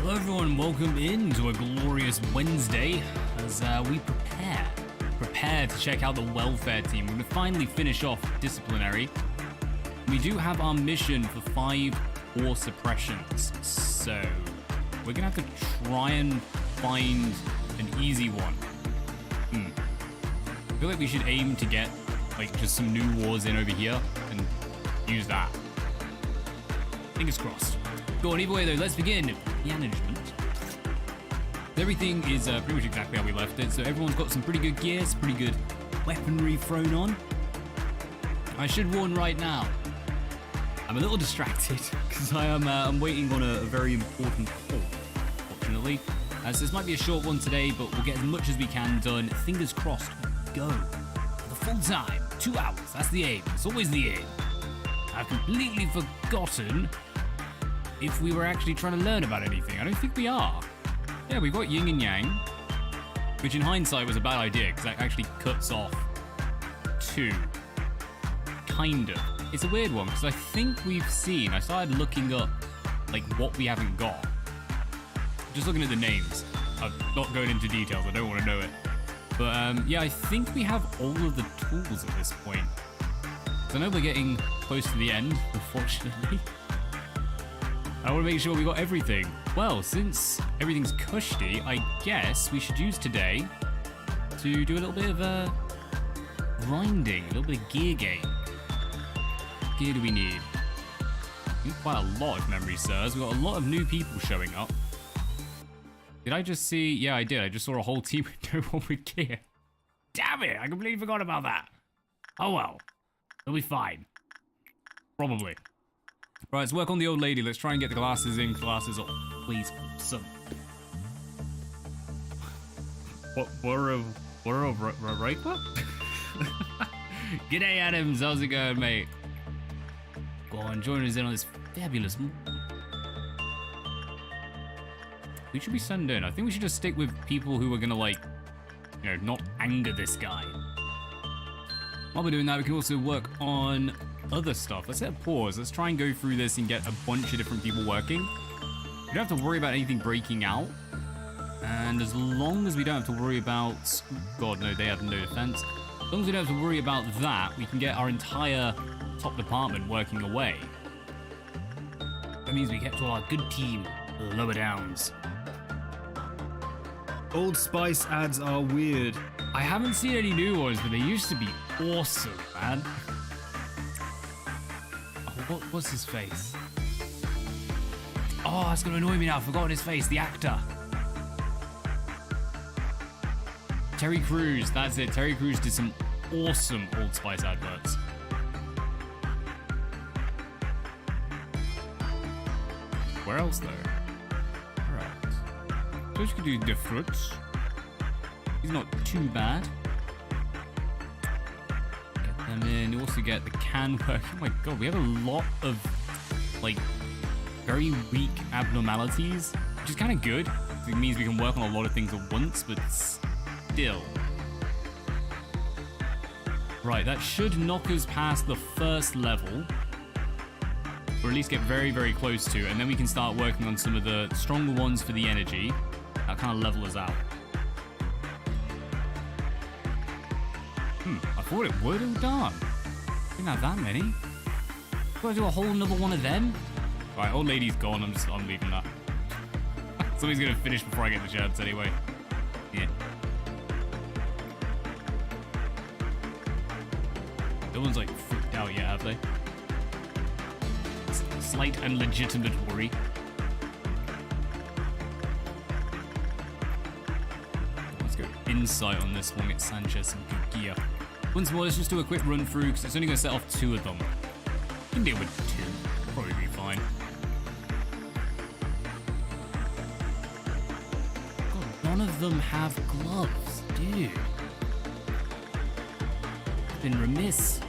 Hello everyone, welcome into a glorious Wednesday as we prepare to check out the welfare team. We're going to finally finish off disciplinary. We do have our mission for 5 war suppressions, so we're going to have to try and find an easy one. I feel like we should aim to get like just some new wars in over here and use that. Fingers crossed. Go on, either way though, let's begin. Management. Everything is pretty much exactly how we left it, so everyone's got some pretty good gear, some pretty good weaponry thrown on. I should warn right now, I'm a little distracted because I'm waiting on a very important call, fortunately. So this might be a short one today, but we'll get as much as we can done. Fingers crossed, go. For the full time, 2 hours, that's the aim. It's always the aim. I've completely forgotten if we were actually trying to learn about anything. I don't think we are. Yeah, we've got yin and yang, which in hindsight was a bad idea because that actually cuts off 2. Kind of. It's a weird one because I think we've seen, I started looking up like what we haven't got. Just looking at the names. I'm not going into details, I don't want to know it. But yeah, I think we have all of the tools at this point. So I know we're getting close to the end, unfortunately. I want to make sure we got everything. Well, since everything's cushy, I guess we should use today to do a little bit of grinding, a little bit of gear gain. What gear do we need? We need quite a lot, if memory serves. We've got a lot of new people showing up. Did I just see? Yeah, I did. I just saw a whole team with no one with gear. Damn it! I completely forgot about that. Oh well. It'll be fine. Probably. Right, let's work on the old lady. Let's try and get the glasses in, glasses off. Please, son. We're a raper? G'day, Adams. How's it going, mate? Go on, join us in on this fabulous... Who should we send in? I think we should just stick with people who are gonna, like, you know, not anger this guy. While we're doing that, we can also work on other stuff. Let's hit a pause. Let's try and go through this and get a bunch of different people working. We don't have to worry about anything breaking out. And as long as we don't have to worry about... God, no, they have no defense. As long as we don't have to worry about that, we can get our entire top department working away. That means we kept all our good team lower downs. Old Spice ads are weird. I haven't seen any new ones, but they used to be awesome, man. What's his face? Oh, it's gonna annoy me now. I've forgotten his face. The actor. Terry Crews. That's it. Terry Crews did some awesome Old Spice adverts. Where else though? Alright. So you can do different. He's not too bad. And then you also get the can work. Oh my god, we have a lot of, like, very weak abnormalities, which is kind of good. It means we can work on a lot of things at once, but still. Right, that should knock us past the first level, or at least get very, very close to, and then we can start working on some of the stronger ones for the energy. That kind of level us out. I thought it would have done. Didn't have that many. Gotta do a whole another one of them? Right, old lady's gone. I'm leaving that. Somebody's gonna finish before I get the jabs anyway. Yeah. No one's like freaked out yet, have they? Slight and legitimate worry. Let's go insight on this one. Get Sanchez some good gear. Once more, let's just do a quick run through because it's only going to set off 2 of them. We can deal with 2. Probably be fine. God, none of them have gloves, dude. I've been remiss.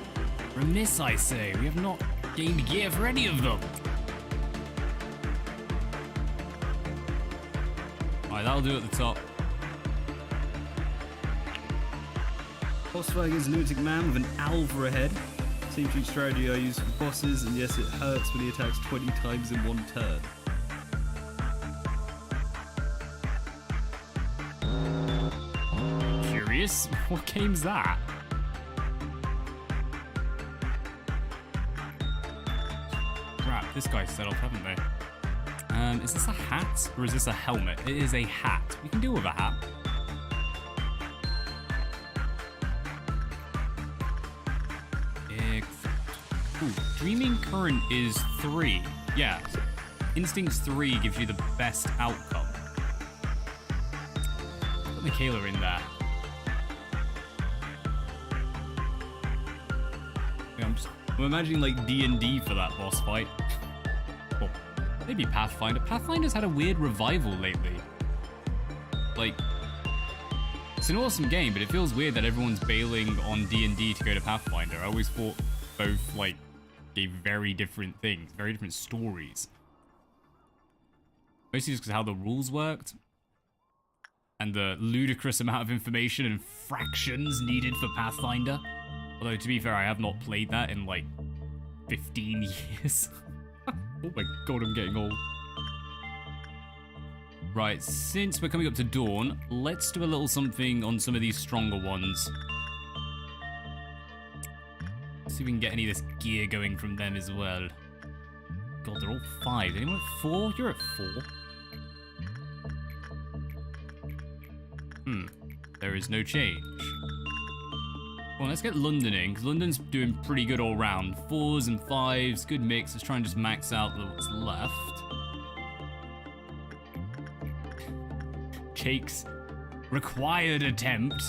Remiss, I say. We have not gained gear for any of them. Alright, that'll do at the top. Bossfighting is a lunatic man with an owl for a head. Same treat strategy I use for bosses, and yes, it hurts when he attacks 20 times in one turn. this? What game's that? Crap, this guy's set off, haven't they? Is this a hat or is this a helmet? It is a hat. We can deal with a hat. Ooh, Dreaming Current is 3. Yeah. Instincts 3 gives you the best outcome. Put Michaela in there. Yeah, I'm imagining like D&D for that boss fight. Well, maybe Pathfinder. Pathfinder's had a weird revival lately. Like, it's an awesome game, but it feels weird that everyone's bailing on D&D to go to Pathfinder. I always thought both, like, gave very different things, very different stories. Mostly just because how the rules worked. And the ludicrous amount of information and fractions needed for Pathfinder. Although, to be fair, I have not played that in, like, 15 years. Oh my god, I'm getting old. Right, since we're coming up to dawn, let's do a little something on some of these stronger ones. See if we can get any of this gear going from them as well. God, they're all 5. Anyone at 4? You're at 4. There is no change. Well, let's get London in, because London's doing pretty good all round. 4s and 5s, good mix. Let's try and just max out what's left. Jake's required attempt.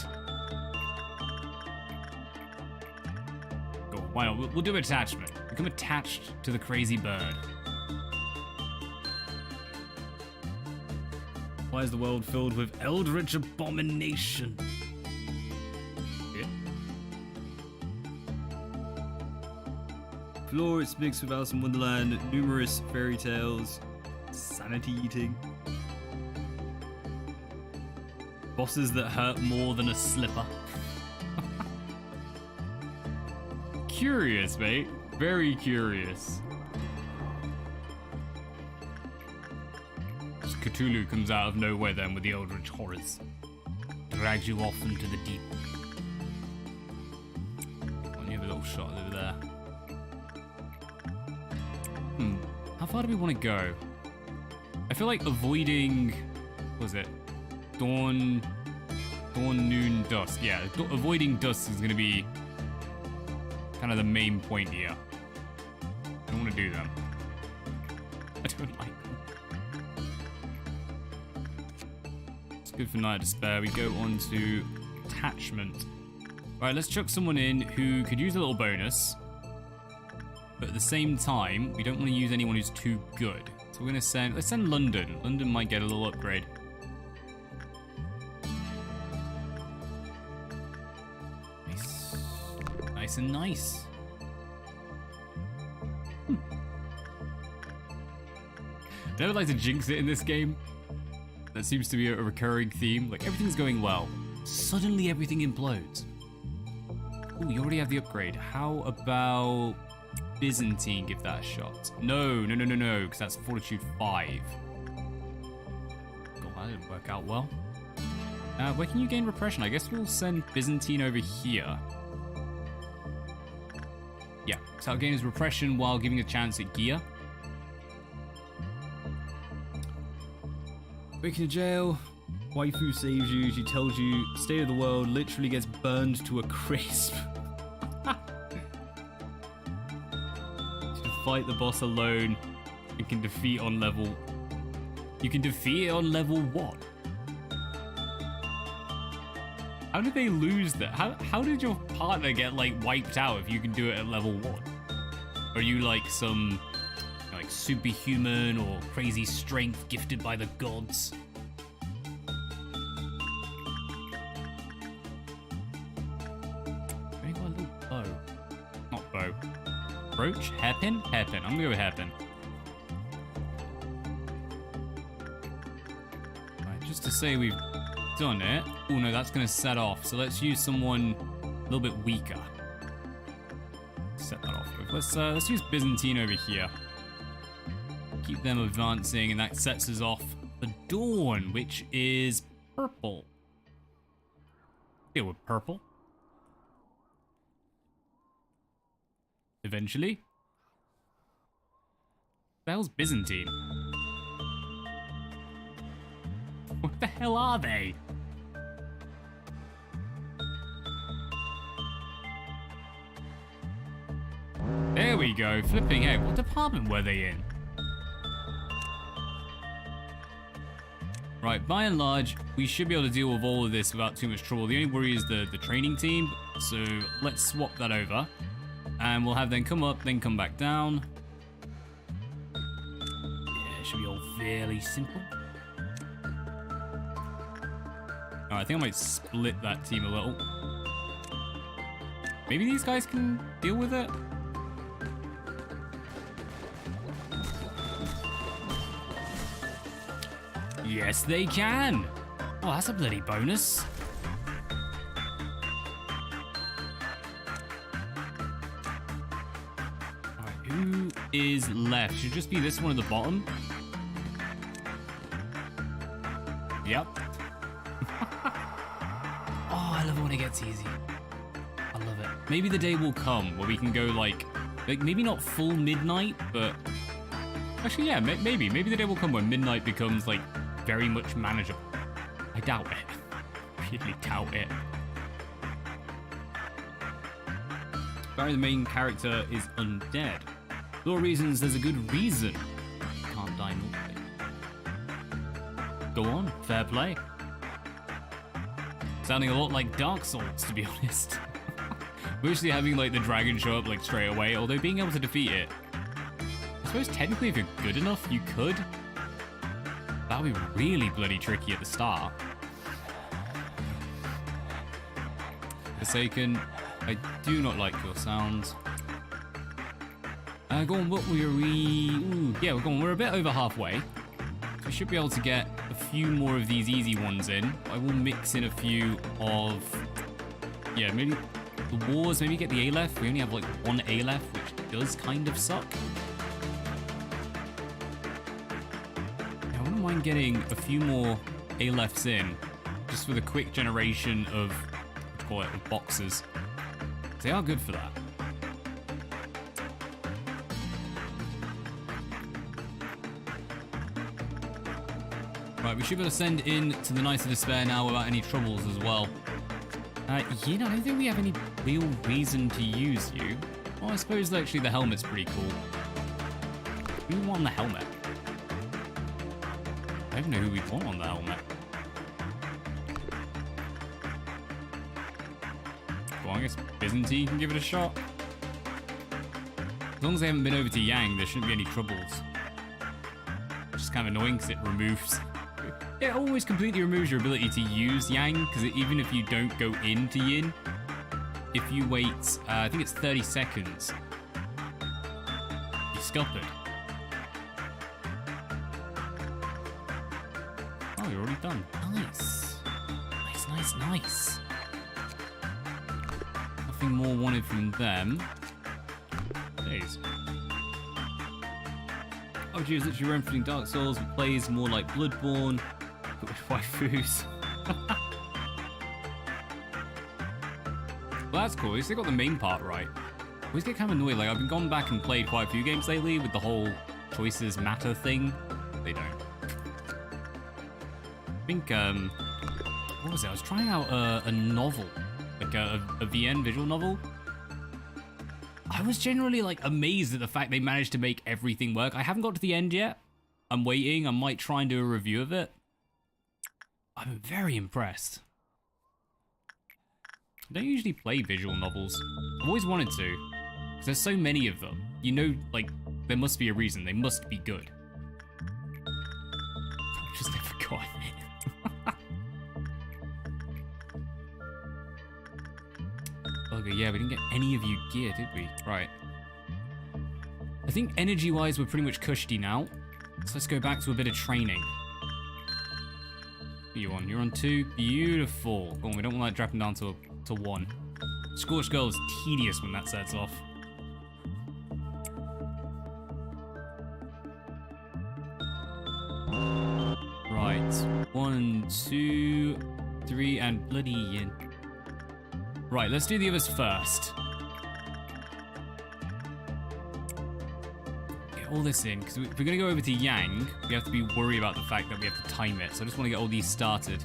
Go on, why not? We'll do attachment. Become attached to the crazy bird. Why is the world filled with eldritch abomination? Yeah. Flora, it's mixed with Alice in Wonderland, numerous fairy tales, sanity eating. Bosses that hurt more than a slipper. Curious, mate. Very curious. Cthulhu comes out of nowhere then with the eldritch horrors. Drags you off into the deep. Oh, you have a little shot over there. How far do we want to go? I feel like avoiding... What was it? Dawn, noon, dusk. Yeah, avoiding dusk is going to be kind of the main point here. I don't want to do them. I don't like them. It's good for Night of Despair. We go on to attachment. Alright, let's chuck someone in who could use a little bonus. But at the same time, we don't want to use anyone who's too good. So we're going to let's send London. London might get a little upgrade. Nice and nice. Never like to jinx it in this game. That seems to be a recurring theme. Like, everything's going well. Suddenly everything implodes. Oh, you already have the upgrade. How about Byzantine? Give that a shot. No, because that's Fortitude 5. God, that didn't work out well. Where can you gain repression? I guess we'll send Byzantine over here. Yeah, so I'll gain his repression while giving a chance at gear. Breaking to jail. Waifu saves you. She tells you state of the world literally gets burned to a crisp. To fight the boss alone and can defeat on level... You can defeat it on level what? How did they lose that? How did your partner get, like, wiped out if you can do it at level 1? Are you, like, some, like, superhuman or crazy strength gifted by the gods? Maybe got a little bow. Not bow. Brooch? Hairpin? Hairpin. I'm gonna go with hairpin. Right, just to say we've done it. Oh no, that's going to set off. So let's use someone a little bit weaker. Set that off with. Let's use Byzantine over here. Keep them advancing, and that sets us off for Dawn, which is purple. Deal with purple. Eventually. The hell's Byzantine? What the hell are they? There we go. Flipping heck. What department were they in? Right, by and large, we should be able to deal with all of this without too much trouble. The only worry is the training team. So let's swap that over. And we'll have them come up, then come back down. Yeah, it should be all fairly simple. Alright, I think I might split that team a little. Maybe these guys can deal with it? Yes, they can! Oh, that's a bloody bonus. Alright, who is left? Should just be this one at the bottom. Yep. Oh, I love it when it gets easy. I love it. Maybe the day will come where we can go like maybe not full midnight, but actually, yeah, maybe the day will come when midnight becomes like very much manageable. I doubt it. Really doubt it. Barry, the main character, is undead. For all reasons, there's a good reason. Can't die normally. Go on, fair play. Sounding a lot like Dark Souls, to be honest. Mostly having like the dragon show up like straight away, although being able to defeat it. I suppose technically if you're good enough, you could. That would be really bloody tricky at the start. Forsaken, I do not like your sounds. Go on, what were we? Ooh, yeah, we're going. We're a bit over halfway. So we should be able to get a few more of these easy ones in. I will mix in a few of, yeah, maybe the wars. Maybe get the Aleph. We only have like one Aleph, which does kind of suck. Mind getting a few more Alephs in, just for the quick generation of, what do you call it, of boxes. They are good for that. Right, we should be able to send in to the Knights of Despair now without any troubles as well. You know, I don't think we have any real reason to use you. Well, I suppose actually the helmet's pretty cool. We want the helmet. I don't know who we'd want on the helmet. Well, I guess Byzantine can give it a shot. As long as they haven't been over to Yang, there shouldn't be any troubles. Which is kind of annoying because it removes... It always completely removes your ability to use Yang, because even if you don't go into Yin, if you wait, I think it's 30 seconds, you're scuppered. Oh, you're already done. Nice. Nice, nice, nice. Nothing more wanted from them. Jeez. Oh, geez, literally referencing Dark Souls, but plays more like Bloodborne, but with waifus. Well, that's cool. At least they got the main part right. I always get kind of annoyed. Like, I've been gone back and played quite a few games lately with the whole choices matter thing. They don't. I think, what was it? I was trying out a novel, like a VN visual novel. I was generally like amazed at the fact they managed to make everything work. I haven't got to the end yet. I'm waiting. I might try and do a review of it. I'm very impressed. I don't usually play visual novels. I've always wanted to, because there's so many of them. You know, like, there must be a reason. They must be good. I've just never gotten it. Okay, yeah, we didn't get any of you gear, did we? Right. I think energy-wise, we're pretty much cushy now. So let's go back to a bit of training. What are you on? You're on 2. Beautiful. Go on, we don't want that dropping down to 1. Scorched Girl is tedious when that sets off. Right. 1, 2, 3, and bloody Yin. Right, let's do the others first. Get all this in, because if we're going to go over to Yang, we have to be worried about the fact that we have to time it. So I just want to get all these started.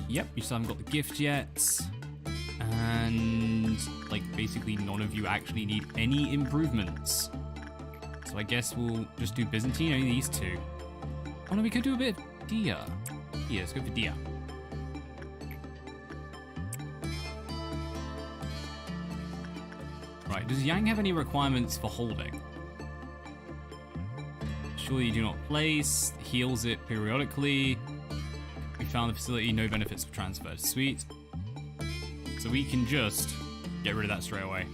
Yep, you still haven't got the gift yet. And, like, basically none of you actually need any improvements. So I guess we'll just do Byzantine, only these two. Oh no, we could do a bit of Dia. Yeah, let's go for Dia. Right, does Yang have any requirements for holding? Surely you do not place. Heals it periodically. We found the facility, no benefits for transfer. Sweet. So we can just get rid of that straight away.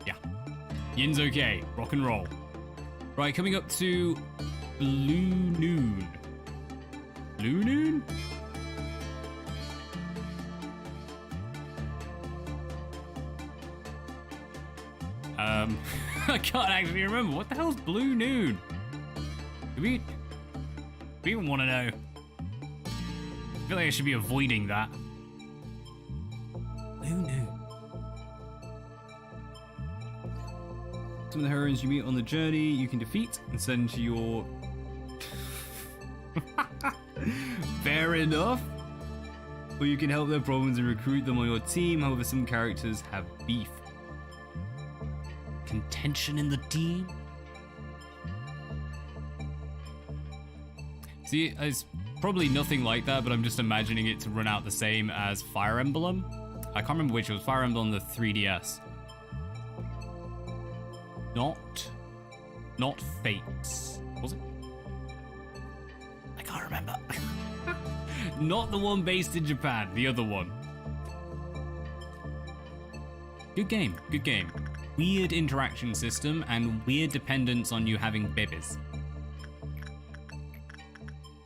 Yeah. Yin's okay. Rock and roll. Right, coming up to Blue Noon. Blue Noon? I can't actually remember. What the hell's Blue Noon? Do we even want to know? I feel like I should be avoiding that. Blue Noon. Some of the heroines you meet on the journey you can defeat and send to your... Fair enough. Or you can help their problems and recruit them on your team. However, some characters have beef. Contention in the team? See, it's probably nothing like that, but I'm just imagining it to run out the same as Fire Emblem. I can't remember which. It was Fire Emblem on the 3DS. Not Fates. Was it? I can't remember. Not the one based in Japan, the other one. Good game, good game. Weird interaction system and weird dependence on you having babies.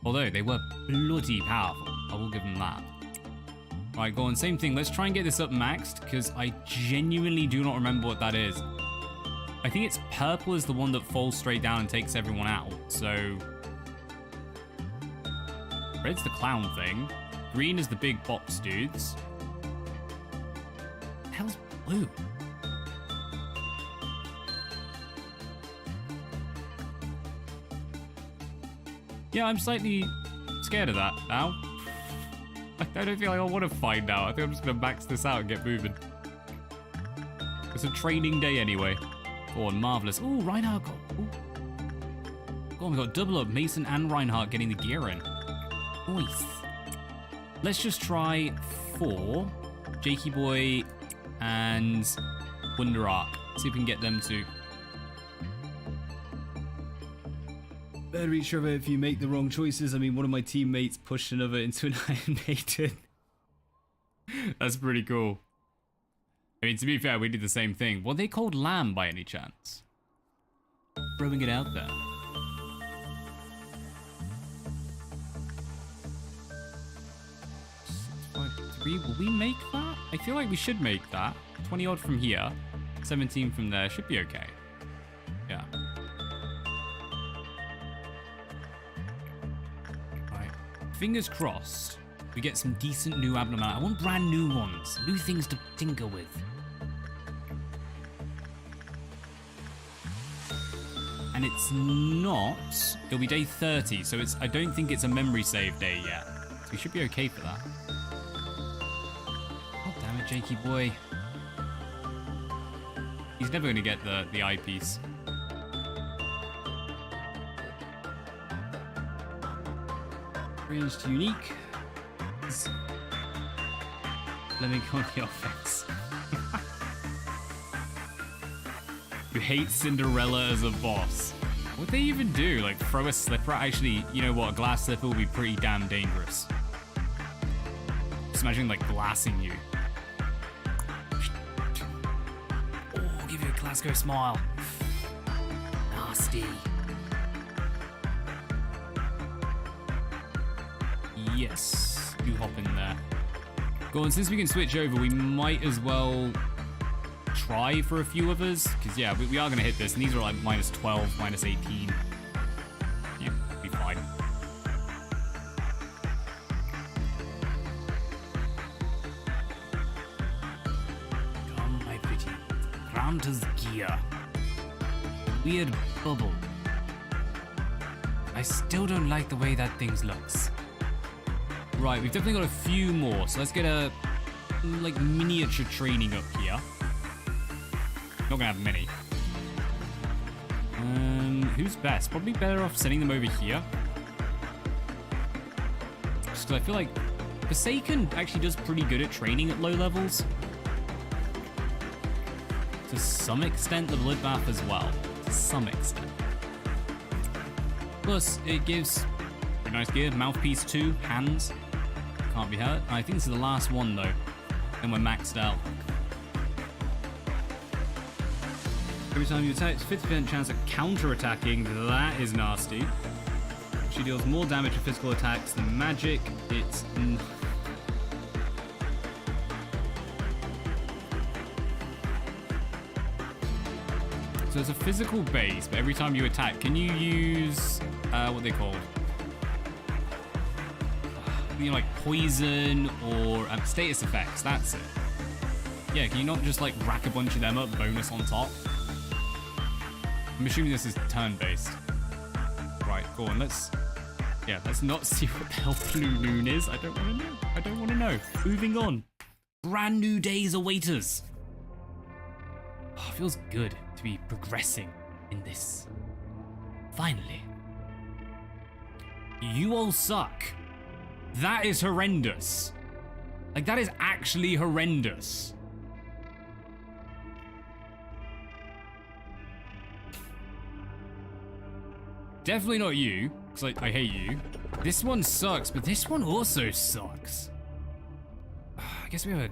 Although they were bloody powerful, I will give them that. Right, go on, same thing. Let's try and get this up maxed, because I genuinely do not remember what that is. I think it's purple is the one that falls straight down and takes everyone out, so... Red's the clown thing. Green is the big box dudes. The hell's blue? Yeah, I'm slightly scared of that now. I don't feel like I want to find out. I think I'm just going to max this out and get moving. It's a training day anyway. Go on, marvellous. Ooh, Reinhardt got... Ooh. Go on, we got double up. Mason and Reinhardt getting the gear in. Nice. Let's just try 4. Jakey Boy and Wonder Ark. See if we can get them to... Better be sure if you make the wrong choices. I mean, one of my teammates pushed another into an Iron Maiden. That's pretty cool. I mean, to be fair, we did the same thing. Were they called Lamb by any chance? Throwing it out there. Will we make that? I feel like we should make that. 20 odd from here, 17 from there. Should be okay. Yeah. Right. Fingers crossed. We get some decent new abnormalities. I want brand new ones. New things to tinker with. And it's not... It'll be day 30, so it's. I don't think it's a memory save day yet. So we should be okay for that. Damn it, Jakey boy. He's never going to get the eyepiece. Ranged unique. Let me go on the offense. You hate Cinderella as a boss. What'd they even do? Like throw a slipper? Actually, you know what? A glass slipper will be pretty damn dangerous. Just imagine like glassing you. Oh, give you a Glasgow smile. Nasty. Yes, you hop in there. Go on, since we can switch over, we might as well try for a few others. Because, yeah, we are going to hit this. And these are like minus 12, minus 18. Yeah, we'll be fine. Santa's gear. Weird bubble. I still don't like the way that thing looks. Right, we've definitely got a few more, so let's get a like miniature training up here. Not gonna have many. Who's best? Probably better off sending them over here. Just because I feel like Forsaken actually does pretty good at training at low levels. To some extent, the Bloodbath as well. To some extent. Plus, it gives a nice gear. Mouthpiece 2, hands. Can't be hurt. I think this is the last one though. And we're maxed out. Every time you attack, it's 50% chance of counter-attacking. That is nasty. She deals more damage to physical attacks than magic. It's... So it's a physical base, but every time you attack, can you use... what they called? You know, like poison or status effects, that's it. Yeah, can you not just like rack a bunch of them up, bonus on top? I'm assuming this is turn-based. Right, go on, let's not see what the hell Blue Noon is. I don't want to know. Moving on. Brand new days await us. Oh, it feels good to be progressing in this. Finally. You all suck. That is horrendous. Like, that is actually horrendous. Definitely not you, because I hate you. This one sucks, but this one also sucks. I guess we have a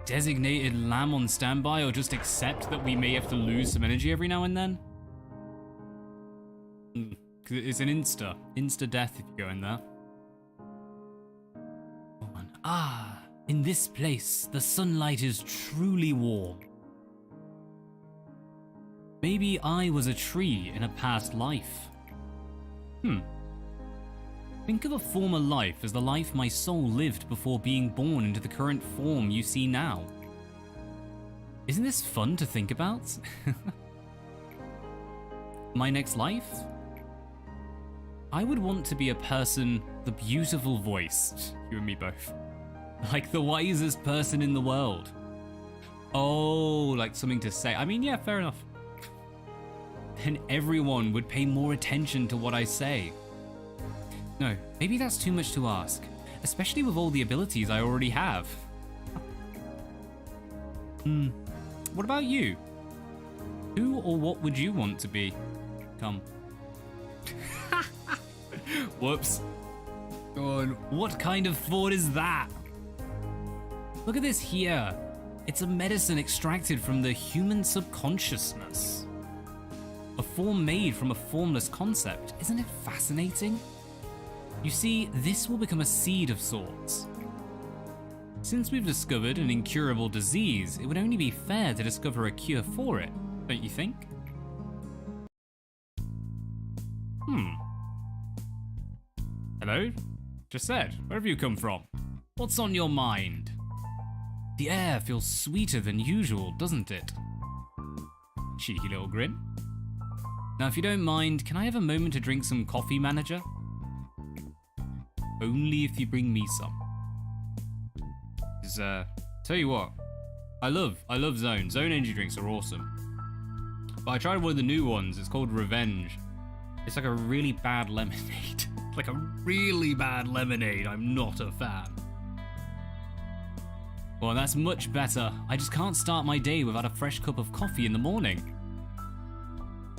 designated lamb on standby, or just accept that we may have to lose some energy every now and then. Because it's an insta death if you go in there. Ah, in this place, the sunlight is truly warm. Maybe I was a tree in a past life. Think of a former life as the life my soul lived before being born into the current form you see now. Isn't this fun to think about? My next life? I would want to be a person, the beautiful voiced, you and me both. Like the wisest person in the world. Oh, like something to say. I mean, yeah, fair enough. Then everyone would pay more attention to what I say. No, maybe that's too much to ask, especially with all the abilities I already have. What about you? Who or what would you want to be? Come. Whoops. Go on. What kind of thought is that? Look at this here. It's a medicine extracted from the human subconsciousness. A form made from a formless concept. Isn't it fascinating? You see, this will become a seed of sorts. Since we've discovered an incurable disease, it would only be fair to discover a cure for it, don't you think? Hello? Just said, where have you come from? What's on your mind? The air feels sweeter than usual, doesn't it? Cheeky little grin. Now, if you don't mind, can I have a moment to drink some coffee, manager? Only if you bring me some. Tell you what, I love Zone. Zone energy drinks are awesome. But I tried one of the new ones, it's called Revenge. It's like a really bad lemonade. Like a really bad lemonade, I'm not a fan. Well, that's much better. I just can't start my day without a fresh cup of coffee in the morning.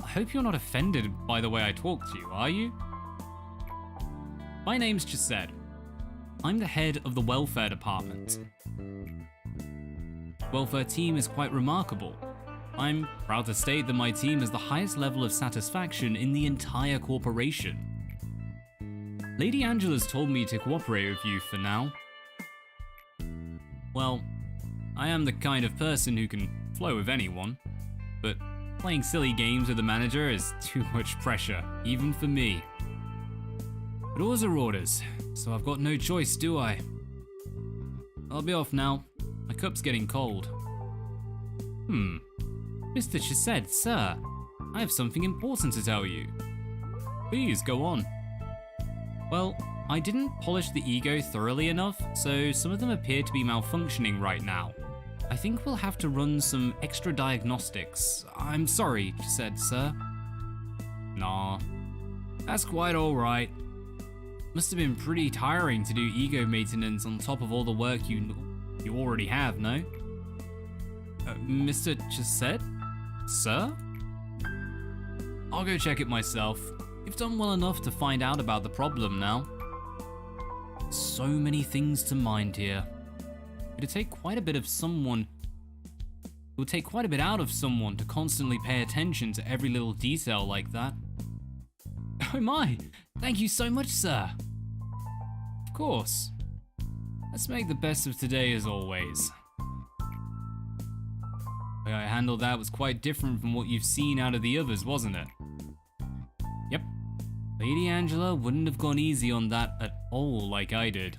I hope you're not offended by the way I talk to you, are you? My name's Chesed. I'm the head of the welfare department. Welfare team is quite remarkable. I'm proud to state that my team has the highest level of satisfaction in the entire corporation. Lady Angela's told me to cooperate with you for now. Well, I am the kind of person who can flow with anyone, but playing silly games with the manager is too much pressure, even for me. But orders are orders, so I've got no choice, do I? I'll be off now. My cup's getting cold. Mr. Chised, sir, I have something important to tell you. Please, go on. Well, I didn't polish the ego thoroughly enough, so some of them appear to be malfunctioning right now. I think we'll have to run some extra diagnostics. I'm sorry, Chised, sir. Nah, that's quite alright. Must have been pretty tiring to do ego maintenance on top of all the work you already have, no? Mr. Chised? Sir? I'll go check it myself. You've done well enough to find out about the problem now. So many things to mind here. It would take quite a bit out of someone to constantly pay attention to every little detail like that. Oh my, thank you so much, sir. Of course. Let's make the best of today as always. The way I handled that was quite different from what you've seen out of the others, wasn't it? Yep. Lady Angela wouldn't have gone easy on that at all like I did.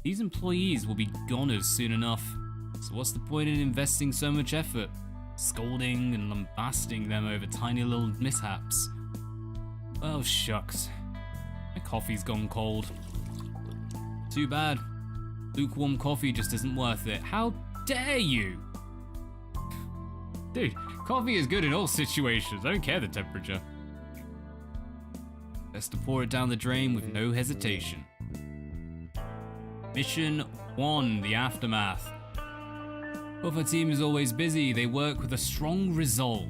These employees will be goners soon enough, so what's the point in investing so much effort, scolding and lambasting them over tiny little mishaps? Well, shucks. My coffee's gone cold. Too bad. Lukewarm coffee just isn't worth it. How dare you? Dude, coffee is good in all situations. I don't care the temperature. Best to pour it down the drain with no hesitation. Mission 1, the aftermath. While our team is always busy, they work with a strong resolve.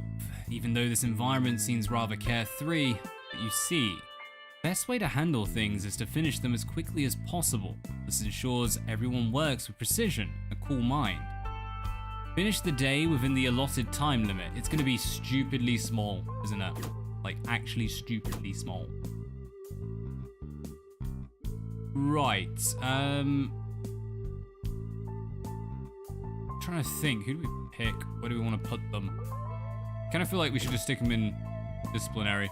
Even though this environment seems rather carefree, but you see, the best way to handle things is to finish them as quickly as possible. This ensures everyone works with precision and a cool mind. Finish the day within the allotted time limit. It's going to be stupidly small, isn't it? Like, actually stupidly small. Right, trying to think, who do we pick? Where do we want to put them? Kind of feel like we should just stick them in disciplinary.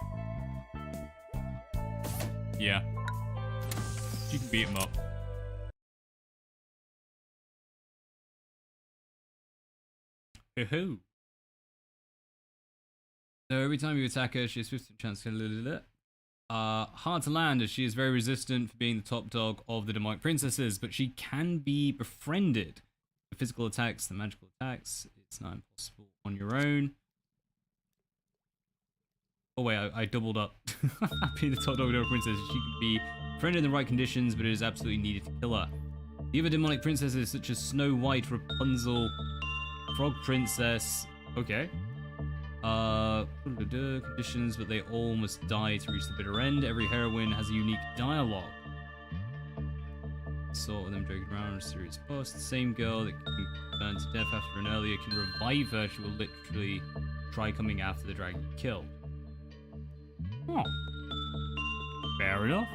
Yeah. You can beat them up. Hoo-hoo. So every time you attack her, she has 50% chance to hard to land as she is very resistant for being the top dog of the demonic princesses, but she can be befriended. The physical attacks, the magical attacks, it's not impossible on your own. Oh wait, I doubled up. Being the top dog of the demonic princess, she can be befriended in the right conditions, but it is absolutely needed to kill her. The other demonic princesses such as Snow White, Rapunzel, Frog Princess, okay. Conditions, but they all must die to reach the bitter end. Every heroine has a unique dialogue. Sort of them joking around in a serious boss. The same girl that can burn to death after an earlier can revive her. She will literally try coming after the dragon you killed. Oh. Fair enough.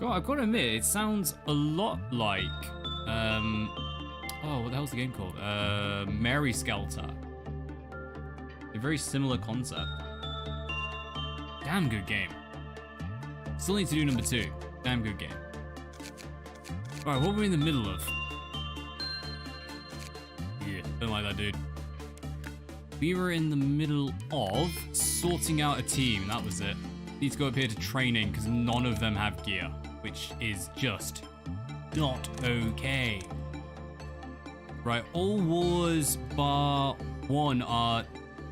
God, I've got to admit, it sounds a lot like oh, what the hell's the game called? Mary Skelter. A very similar concept. Damn good game. Still need to do number 2. Damn good game. Alright, what were we in the middle of? Yeah, don't like that dude. We were in the middle of sorting out a team, that was it. Need to go up here to training because none of them have gear, which is just not okay. Right, all wars bar 1 are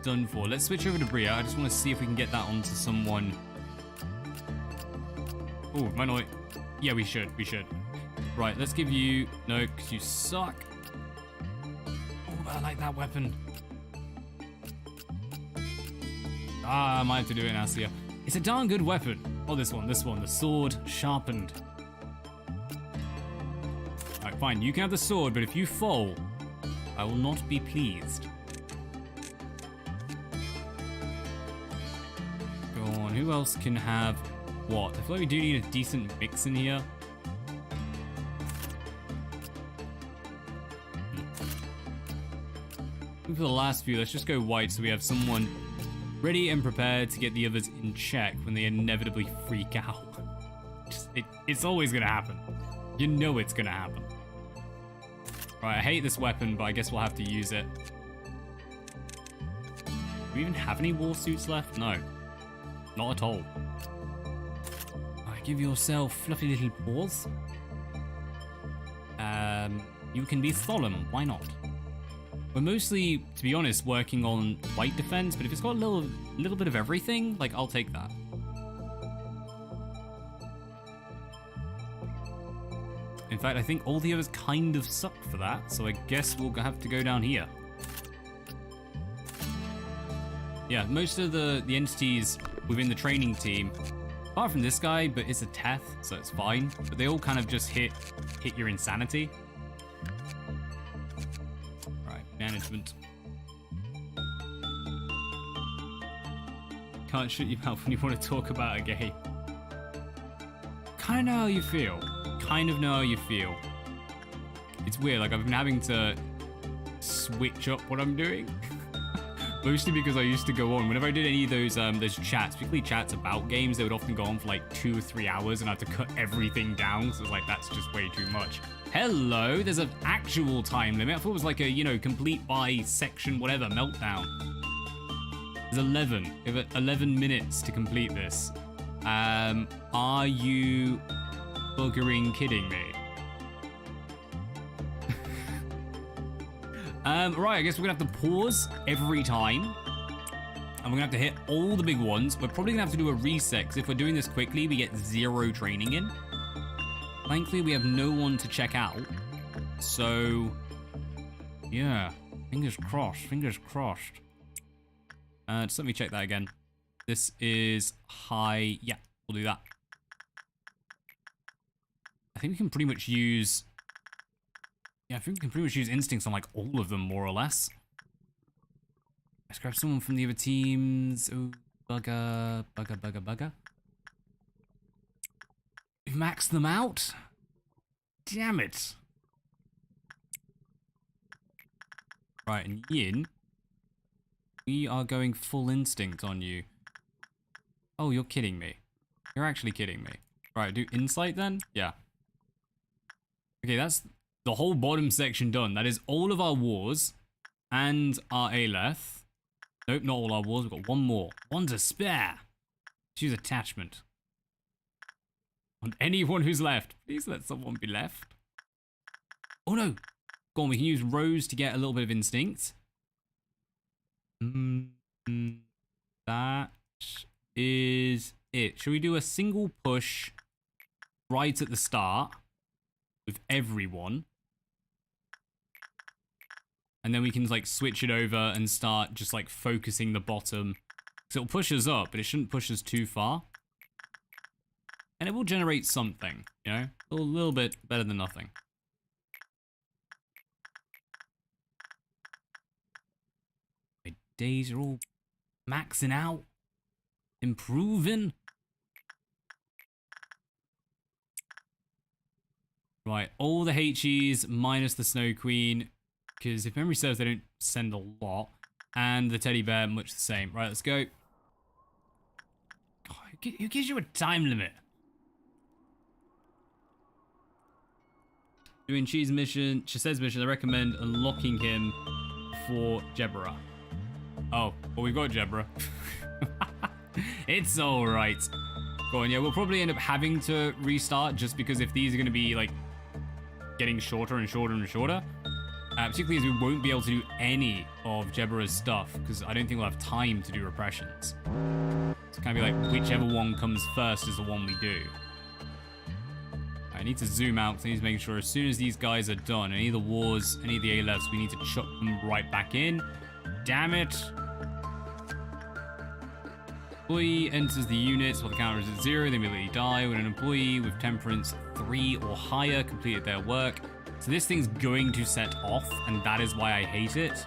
done for. Let's switch over to Bria. I just want to see if we can get that onto someone. Oh, might not. Yeah, we should. Right, let's give you... No, because you suck. Oh, but I like that weapon. Ah, I might have to do it in Asia. It's a darn good weapon. Oh, this one. The sword sharpened. Alright, fine. You can have the sword, but if you fall, I will not be pleased. Go on. Who else can have what? I feel like we do need a decent mix in here. For the last few, let's just go white so we have someone ready and prepared to get the others in check when they inevitably freak out. It's always gonna happen. You know it's gonna happen. Right, I hate this weapon, but I guess we'll have to use it. Do we even have any war suits left? No. Not at all. Alright, give yourself fluffy little paws. You can be solemn. Why not? We're mostly, to be honest, working on white defense, but if it's got a little bit of everything, like, I'll take that. In fact, I think all the others kind of suck for that, so I guess we'll have to go down here. Yeah, most of the entities within the training team, apart from this guy, but it's a Teth, so it's fine. But they all kind of just hit your insanity. Right, management. Can't shut your mouth when you want to talk about a game. Kind of know how you feel. Kind of know how you feel. It's weird, like I've been having to switch up what I'm doing. Mostly because I used to go on, whenever I did any of those chats, particularly chats about games, they would often go on for like 2 or 3 hours and I had to cut everything down, so it's like, that's just way too much. Hello, there's an actual time limit. I thought it was like a, you know, complete by section, whatever, meltdown. There's 11. We have 11 minutes to complete this. Are you buggering kidding me? Right, I guess we're gonna have to pause every time. And we're gonna have to hit all the big ones. We're probably gonna have to do a reset, because if we're doing this quickly, we get 0 training in. Thankfully, we have no one to check out. So, yeah, fingers crossed, fingers crossed. Just let me check that again. This is high. Yeah, we'll do that. I think we can pretty much use... Yeah, I think we can pretty much use instincts on like all of them, more or less. Let's grab someone from the other teams. Oh, bugger. We've maxed them out? Damn it. Right, and Yin, we are going full instinct on you. Oh, you're kidding me. You're actually kidding me. Right, do insight then? Yeah. Okay, that's the whole bottom section done. That is all of our wars and our Aleph. Nope, not all our wars. We've got one more. One to spare. Choose attachment. On anyone who's left. Please let someone be left. Oh no. Go on, we can use Rose to get a little bit of instinct. That is it. Should we do a single push right at the start with everyone? And then we can like switch it over and start just like focusing the bottom. So it'll push us up, but it shouldn't push us too far. And it will generate something, you know? A little bit better than nothing. My days are all maxing out. Improving. Right, all the HEs minus the Snow Queen. Because if memory serves, they don't send a lot. And the teddy bear, much the same. Right, let's go. God, who gives you a time limit? Doing Chise's mission, I recommend unlocking him for Jebra. Oh, well, we've got Jebra. It's alright. Go on, yeah, we'll probably end up having to restart just because if these are going to be, like, getting shorter and shorter and shorter, particularly as we won't be able to do any of Jebra's stuff because I don't think we'll have time to do repressions. It's kind of be like whichever one comes first is the one we do. I need to zoom out because I need to make sure as soon as these guys are done, any of the wars, any of the A-lefts, we need to chuck them right back in. Damn it. Employee enters the unit while the counter is at 0, they immediately die. When an employee with temperance 3 or higher completed their work. So this thing's going to set off, and that is why I hate it,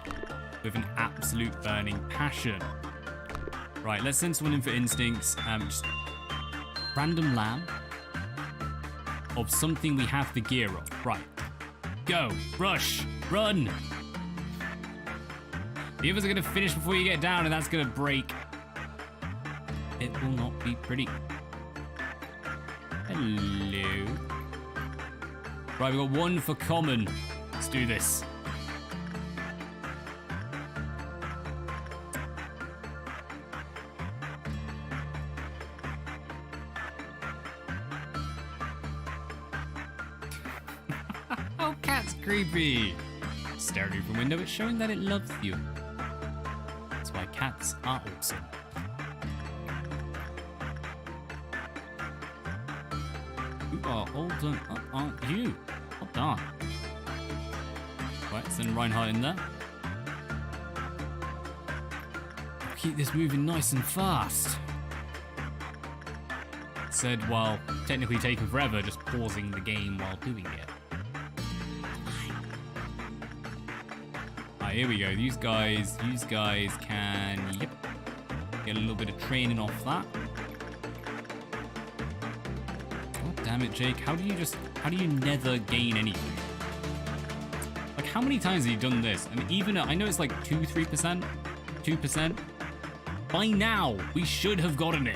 with an absolute burning passion. Right, let's send someone in for instincts. Just random lamb of something we have to gear up. Right, go, rush, run. The others are going to finish before you get down, and that's going to break. It will not be pretty. Hello. Right, we've got one for common. Let's do this. Oh, cat's creepy. Staring through the window, it's showing that it loves you. That's why cats are awesome. You are all done up, aren't you? Well done. Right, send Reinhardt in there. Keep this moving nice and fast. Said while technically taking forever, just pausing the game while doing it. Here we go. These guys can, yep, get a little bit of training off that. God damn it, Jake. How do you never gain anything? Like, how many times have you done this? And even, I know it's like 3%, 2%. By now, we should have gotten it.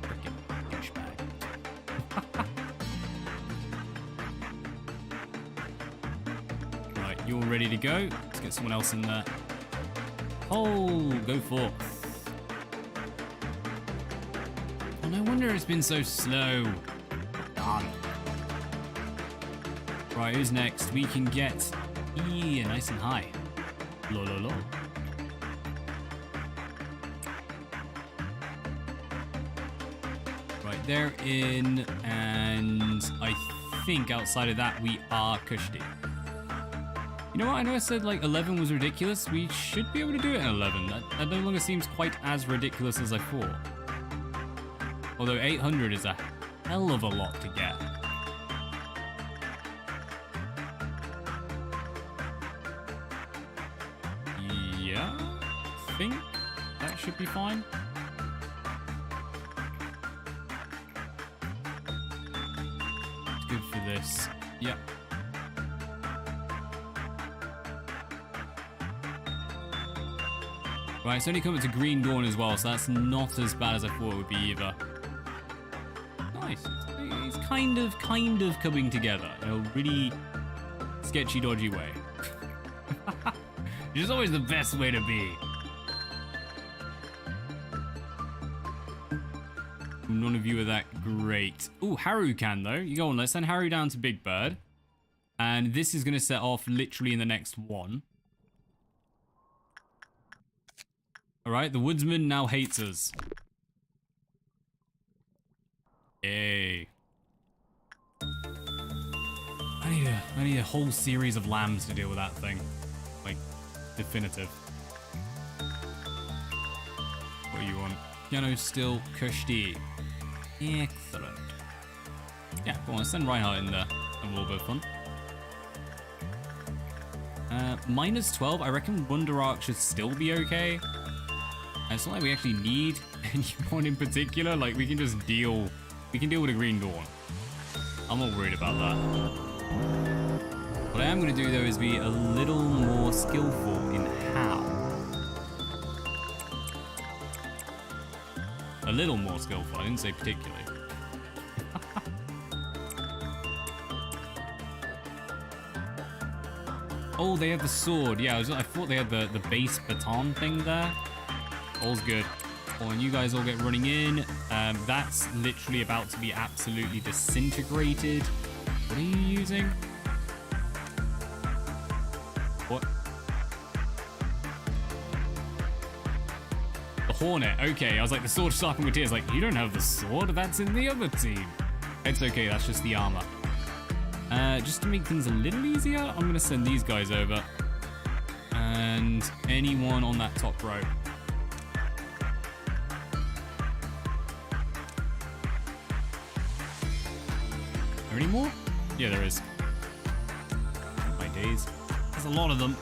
Freaking douchebag. You're ready to go. Let's get someone else in there. Oh, go forth. Oh, no wonder it's been so slow. Done. Right, who's next? We can get nice and high. Lo. Right, they're in, and I think outside of that we are cushy. You know what? I know I said like 11 was ridiculous. We should be able to do it in 11. That no longer seems quite as ridiculous as I thought. Although 800 is a hell of a lot to get. Yeah, I think that should be fine. It's good for this. Yep. Right, it's only coming to Green Dawn as well, so that's not as bad as I thought it would be either. Nice. It's kind of coming together in a really sketchy, dodgy way. Which is always the best way to be. None of you are that great. Ooh, Haru can though. You go on, let's send Haru down to Big Bird. And this is going to set off literally in the next one. Alright, the woodsman now hates us. Yay. I need a whole series of lambs to deal with that thing. Like, definitive. What do you want? Piano still cushy. Excellent. Yeah, go on, send Reinhardt in there. Have a little bit of fun. Minus 12, I reckon Wonder Arc should still be okay. It's not like we actually need anyone in particular. Like, we can just deal. We can deal with a Green Dawn. I'm not worried about that. What I am going to do, though, is be a little more skillful in how. A little more skillful. I didn't say particularly. Oh, they have the sword. Yeah, I thought they had the base baton thing there. All's good. Oh, and you guys all get running in. That's literally about to be absolutely disintegrated. What are you using? What? The Hornet. Okay, I was like, the sword sharpened with tears. Like, you don't have the sword. That's in the other team. It's okay. That's just the armor. Just to make things a little easier, I'm going to send these guys over. And anyone on that top row. Are there any more? Yeah, there is. My days. There's a lot of them.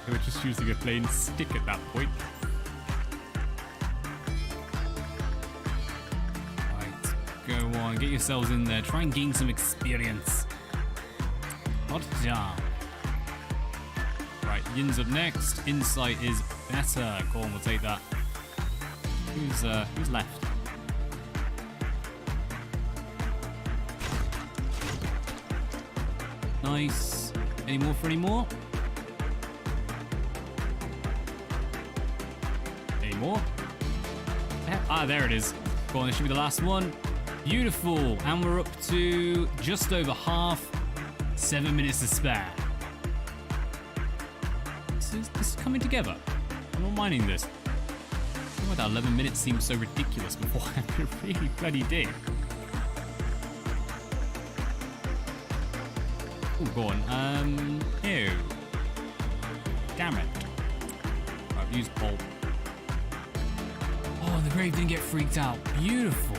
They were just using a plain stick at that point. Right, go on, get yourselves in there. Try and gain some experience. Hot job. Right, Yin's up next. Insight is better. Go on, we'll take that. Who's left? Nice. Any more for any more? Any more? Ah, there it is. Go on, this should be the last one. Beautiful. And we're up to just over half. 7 minutes to spare. This is coming together. I'm not minding this. I don't know why that 11 minutes seemed so ridiculous beforehand. It really bloody did. Oh, go on. Ew. Damn it. Right, use pole. Oh, the grave didn't get freaked out. Beautiful.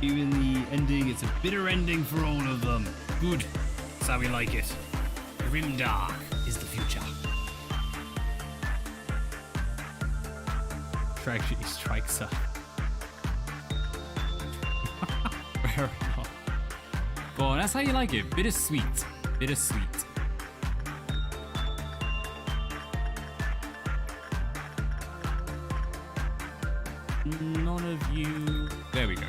Even the ending, it's a bitter ending for all of them. Good. That's how we like it. Grimdark is the future. Tragedy strikes her. Fair enough. Go on, that's how you like it. Bittersweet. Bittersweet. None of you. There we go.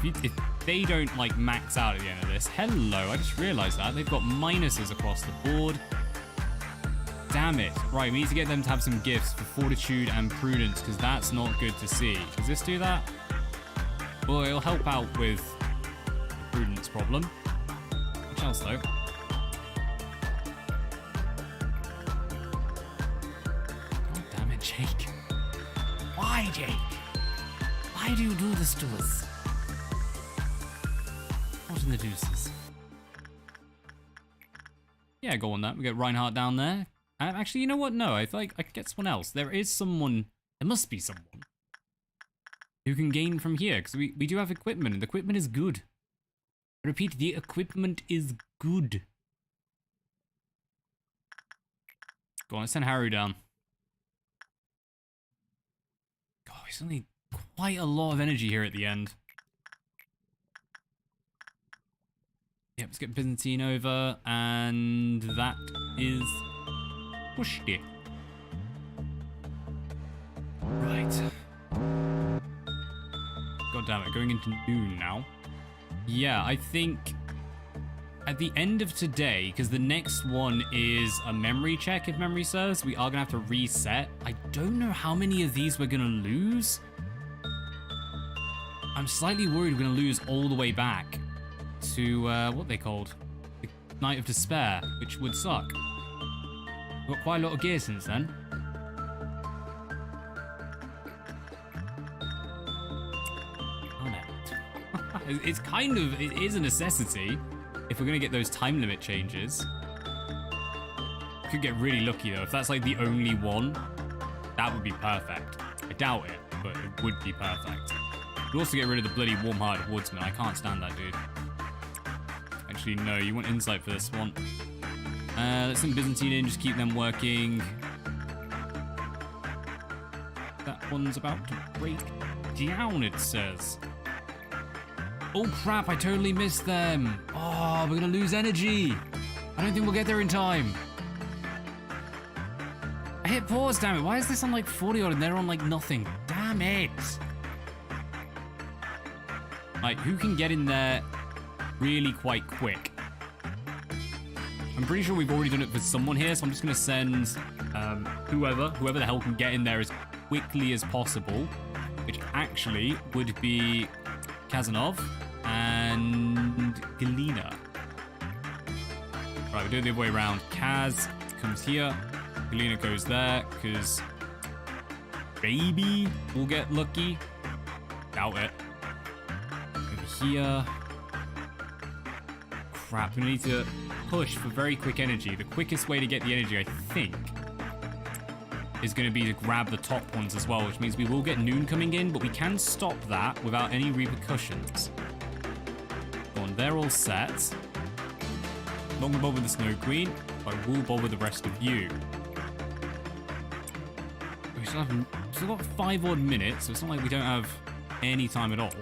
If they don't like max out at the end of this, hello, I just realized that they've got minuses across the board. Damn it. Right, we need to get them to have some gifts for fortitude and prudence, because that's not good to see. Does this do that? Well, it'll help out with the prudence problem. Which else though? God damn it, Jake. Why, Jake? Why do you do this to us? What in the deuces? Yeah, go on that. We get Reinhardt down there. Actually, you know what? No, I feel like I could get someone else. There is someone. There must be someone who can gain from here, because we do have equipment, and the equipment is good. I repeat, the equipment is good. Go on, let's send Haru down. God, he's only quite a lot of energy here at the end. Yep, let's get Byzantine over, and that is pushed it. Right. God damn it, going into noon now. Yeah, I think at the end of today, because the next one is a memory check, if memory serves, we are going to have to reset. I don't know how many of these we're going to lose. I'm slightly worried we're going to lose all the way back to, what they called? The Night of Despair, which would suck. We've got quite a lot of gear since then. It's kind of, it is a necessity if we're going to get those time limit changes. Could get really lucky though. If that's like the only one, that would be perfect. I doubt it, but it would be perfect. We'd also get rid of the bloody warm-hearted woodsman. I can't stand that dude. Actually, no, you want insight for this one. Let's send Byzantine in, just keep them working. That one's about to break down, it says. Oh crap, I totally missed them. Oh, we're gonna lose energy. I don't think we'll get there in time. I hit pause, damn it. Why is this on like 40 odd and they're on like nothing? Damn it. Like, who can get in there really quite quick? I'm pretty sure we've already done it for someone here, so I'm just gonna send whoever the hell can get in there as quickly as possible, which actually would be Kazanov and Galina. Right, we do it the other way around. Kaz comes here, Galina goes there, because maybe we'll get lucky. Doubt it. Over here. Crap, we need to push for very quick energy. The quickest way to get the energy, I think, is going to be to grab the top ones as well, which means we will get noon coming in, but we can stop that without any repercussions. Go on, they're all set. Not going to bother the Snow Queen, but I will bother the rest of you. We still got 5 odd minutes, so it's not like we don't have any time at all.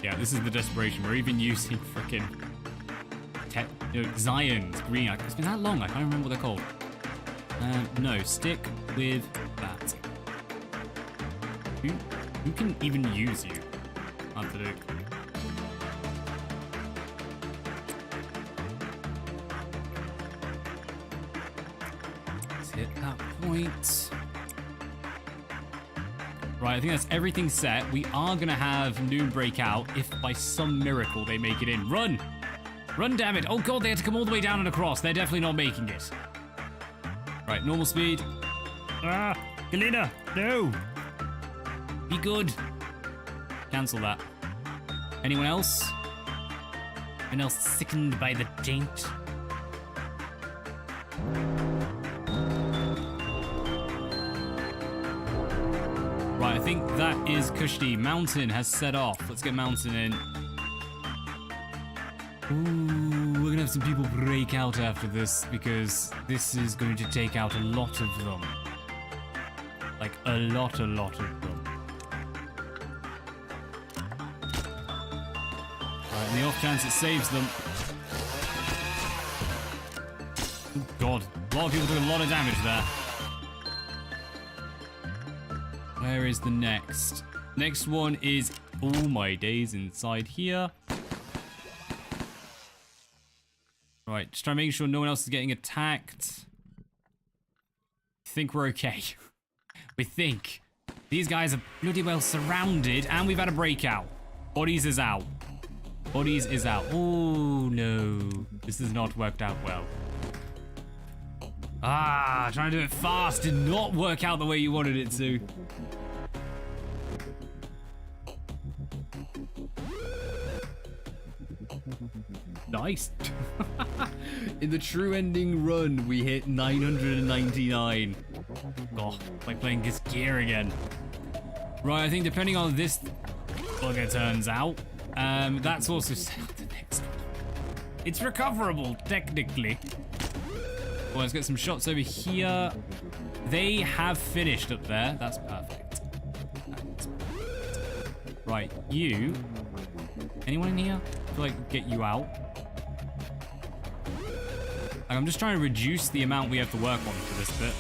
Yeah, this is the desperation. We're even using frickin' Zion's green. It's been that long, I can't remember what they're called. No, stick with that. Who can even use you? Anthony. Let's hit that point. Right, I think that's everything set. We are going to have Noon break out if by some miracle they make it in. Run! Run, damn it. Oh, God, they had to come all the way down and across. They're definitely not making it. Right, normal speed. Ah, Galena, no. Be good. Cancel that. Anyone else? Anyone else sickened by the taint? Right, I think that is Kushti. Mountain has set off. Let's get Mountain in. Ooh, we're gonna have some people break out after this because this is going to take out a lot of them. Like, a lot of them. Right, in the off chance it saves them. Oh, God. A lot of people took a lot of damage there. Where is the next? Next one is all my days inside here. Right, just trying to make sure no one else is getting attacked. I think we're okay. We think. These guys are bloody well surrounded, and we've had a breakout. Bodies is out. Bodies is out. Oh, no. This has not worked out well. Ah, trying to do it fast did not work out the way you wanted it to. Nice. In the true ending run, we hit 999. Oh, like playing this gear again. Right, I think depending on this bugger turns out, that's also the next one. It's recoverable, technically. Well, let's get some shots over here. They have finished up there. That's perfect. Right, you. Anyone in here? I feel like get you out. Like, I'm just trying to reduce the amount we have to work on for this bit.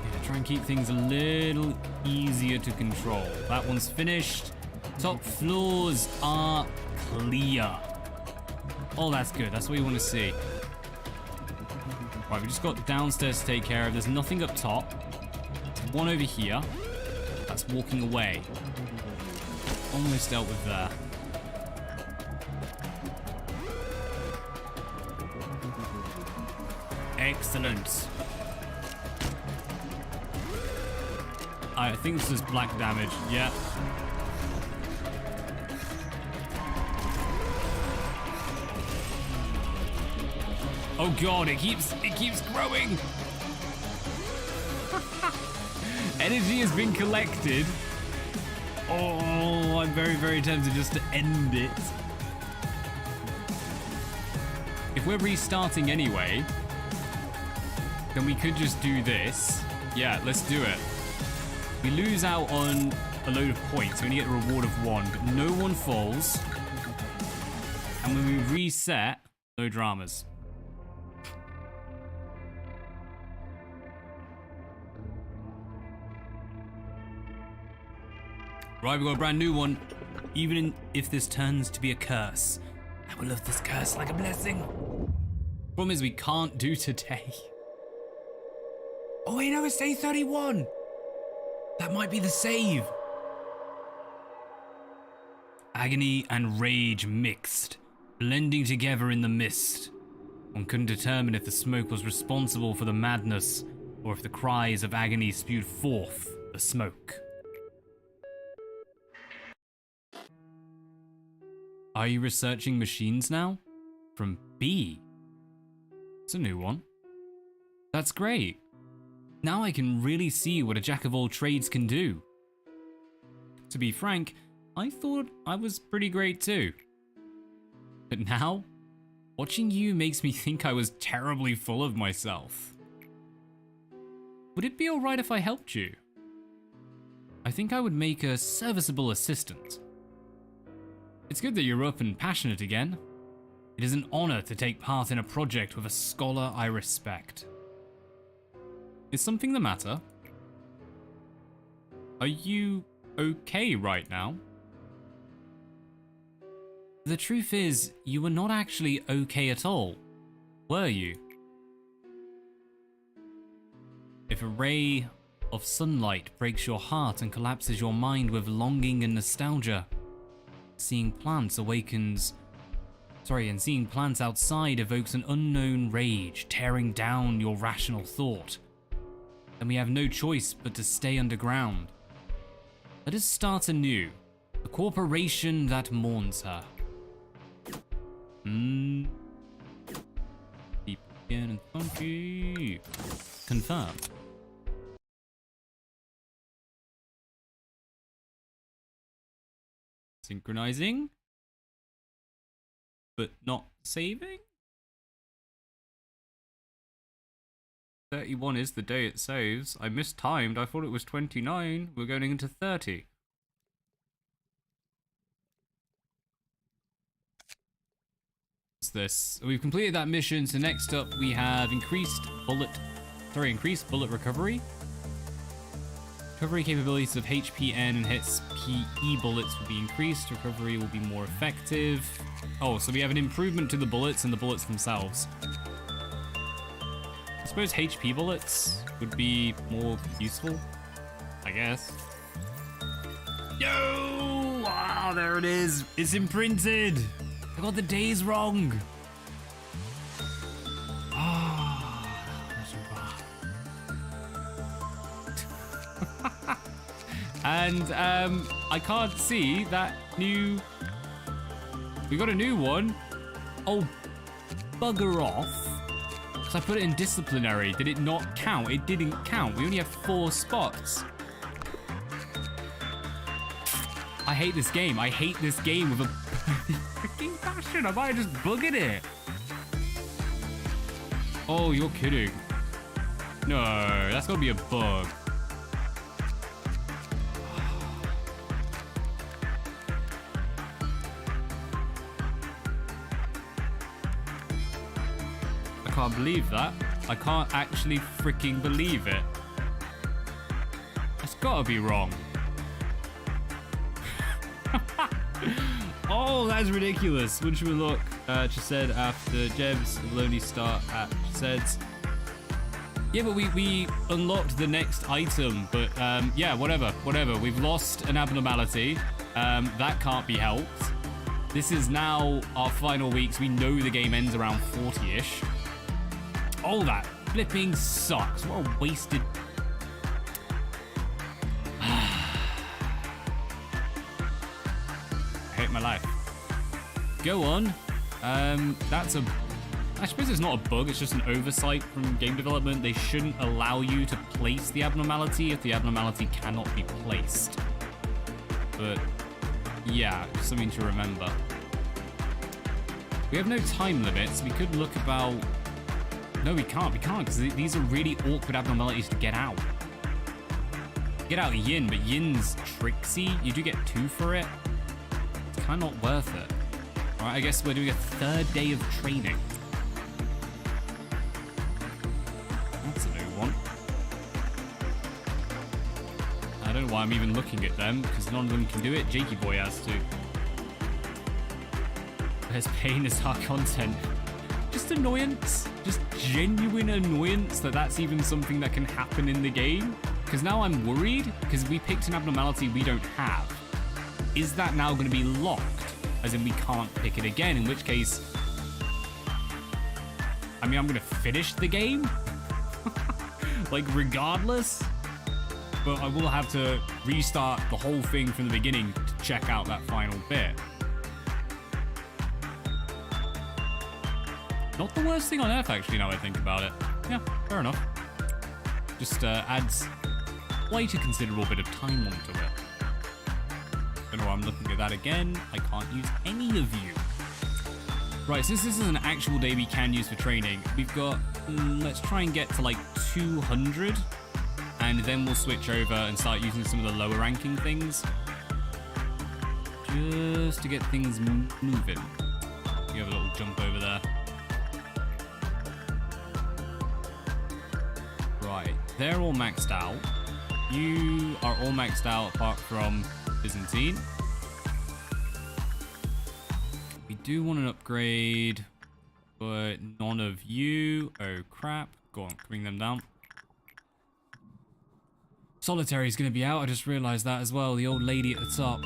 Yeah, try and keep things a little easier to control. That one's finished. Top floors are clear. Oh, that's good. That's what we want to see. Right, we just got downstairs to take care of. There's nothing up top. There's one over here. That's walking away. Almost dealt with there. Excellent. I think this is black damage. Yeah. Oh God, it keeps growing. Energy has been collected. Oh, I'm very, very tempted just to end it. If we're restarting anyway, then we could just do this. Yeah, let's do it. We lose out on a load of points. We only get a reward of 1, but no one falls. And when we reset, no dramas. Right, we've got a brand new one. Even if this turns to be a curse, I will love this curse like a blessing. Problem is we can't do today. Oh wait, no, it's day 31. That might be the save. Agony and rage mixed, blending together in the mist. One couldn't determine if the smoke was responsible for the madness or if the cries of agony spewed forth the smoke. Are you researching machines now? From B. It's a new one. That's great. Now I can really see what a jack of all trades can do. To be frank, I thought I was pretty great too. But now, watching you makes me think I was terribly full of myself. Would it be alright if I helped you? I think I would make a serviceable assistant. It's good that you're up and passionate again. It is an honor to take part in a project with a scholar I respect. Is something the matter? Are you okay right now? The truth is, you were not actually okay at all, were you? If a ray of sunlight breaks your heart and collapses your mind with longing and nostalgia, seeing plants outside evokes an unknown rage, tearing down your rational thought, then we have no choice but to stay underground. Let us start anew, a corporation that mourns her. Deep again and funky. Confirm. Synchronizing, but not saving. 31 is the day it saves. I mistimed. I thought it was 29. We're going into 30. What's this? We've completed that mission. So next up, we have increased bullet recovery. Recovery capabilities of HPN and HPE bullets will be increased. Recovery will be more effective. Oh, so we have an improvement to the bullets and the bullets themselves. I suppose HP bullets would be more useful, I guess. Yo! Wow, there it is. It's imprinted. I got the days wrong. And I can't see that new... We got a new one. Oh, bugger off. Because I put it in disciplinary. Did it not count? It didn't count. We only have 4 spots. I hate this game. I hate this game with a freaking passion. I might have just bugged it. Oh, you're kidding. No, that's got to be a bug. I can't believe that. I can't actually freaking believe it. It's gotta be wrong. Oh, that's ridiculous. When should we look? She said after Jebs will only start at, she said. Yeah, but we unlocked the next item, but yeah, whatever. We've lost an abnormality. That can't be helped. This is now our final weeks. We know the game ends around 40-ish. Oh, that flipping sucks. What a wasted... I hate my life. Go on. That's a... I suppose it's not a bug, it's just an oversight from game development. They shouldn't allow you to place the abnormality if the abnormality cannot be placed. But, yeah, something to remember. We have no time limits. We could look about... No, we can't, because these are really awkward abnormalities to get out. Get out Yin, but Yin's tricksy. You do get 2 for it. It's kind of not worth it. All right, I guess we're doing a 3rd day of training. That's a new one. I don't know why I'm even looking at them, because none of them can do it. Jakey Boy has to. There's pain as our content. Just annoyance. Just genuine annoyance that that's even something that can happen in the game. Because now I'm worried, because we picked an abnormality we don't have. Is that now going to be locked? As in we can't pick it again, in which case... I mean, I'm going to finish the game? Like, regardless? But I will have to restart the whole thing from the beginning to check out that final bit. Not the worst thing on earth, actually, now I think about it. Yeah, fair enough. Just adds quite a considerable bit of time onto it. Don't know why I'm looking at that again. I can't use any of you. Right, since this is an actual day we can use for training, we've got... let's try and get to, like, 200. And then we'll switch over and start using some of the lower ranking things. Just to get things moving. You have a little jump over there. Right, they're all maxed out. You are all maxed out apart from Byzantine. We do want an upgrade, but none of you. Oh crap. Go on, bring them down. Solitary is going to be out. I just realized that as well. The old lady at the top.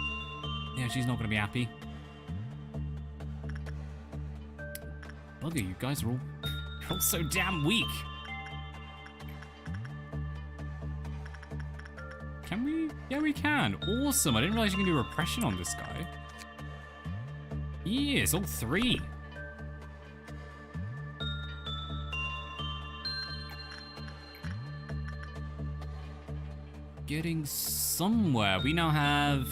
Yeah, she's not going to be happy. Bugger, you guys are all so damn weak. Can we? Yeah, we can. Awesome. I didn't realize you can do repression on this guy. Yes, all three. Getting somewhere. We now have...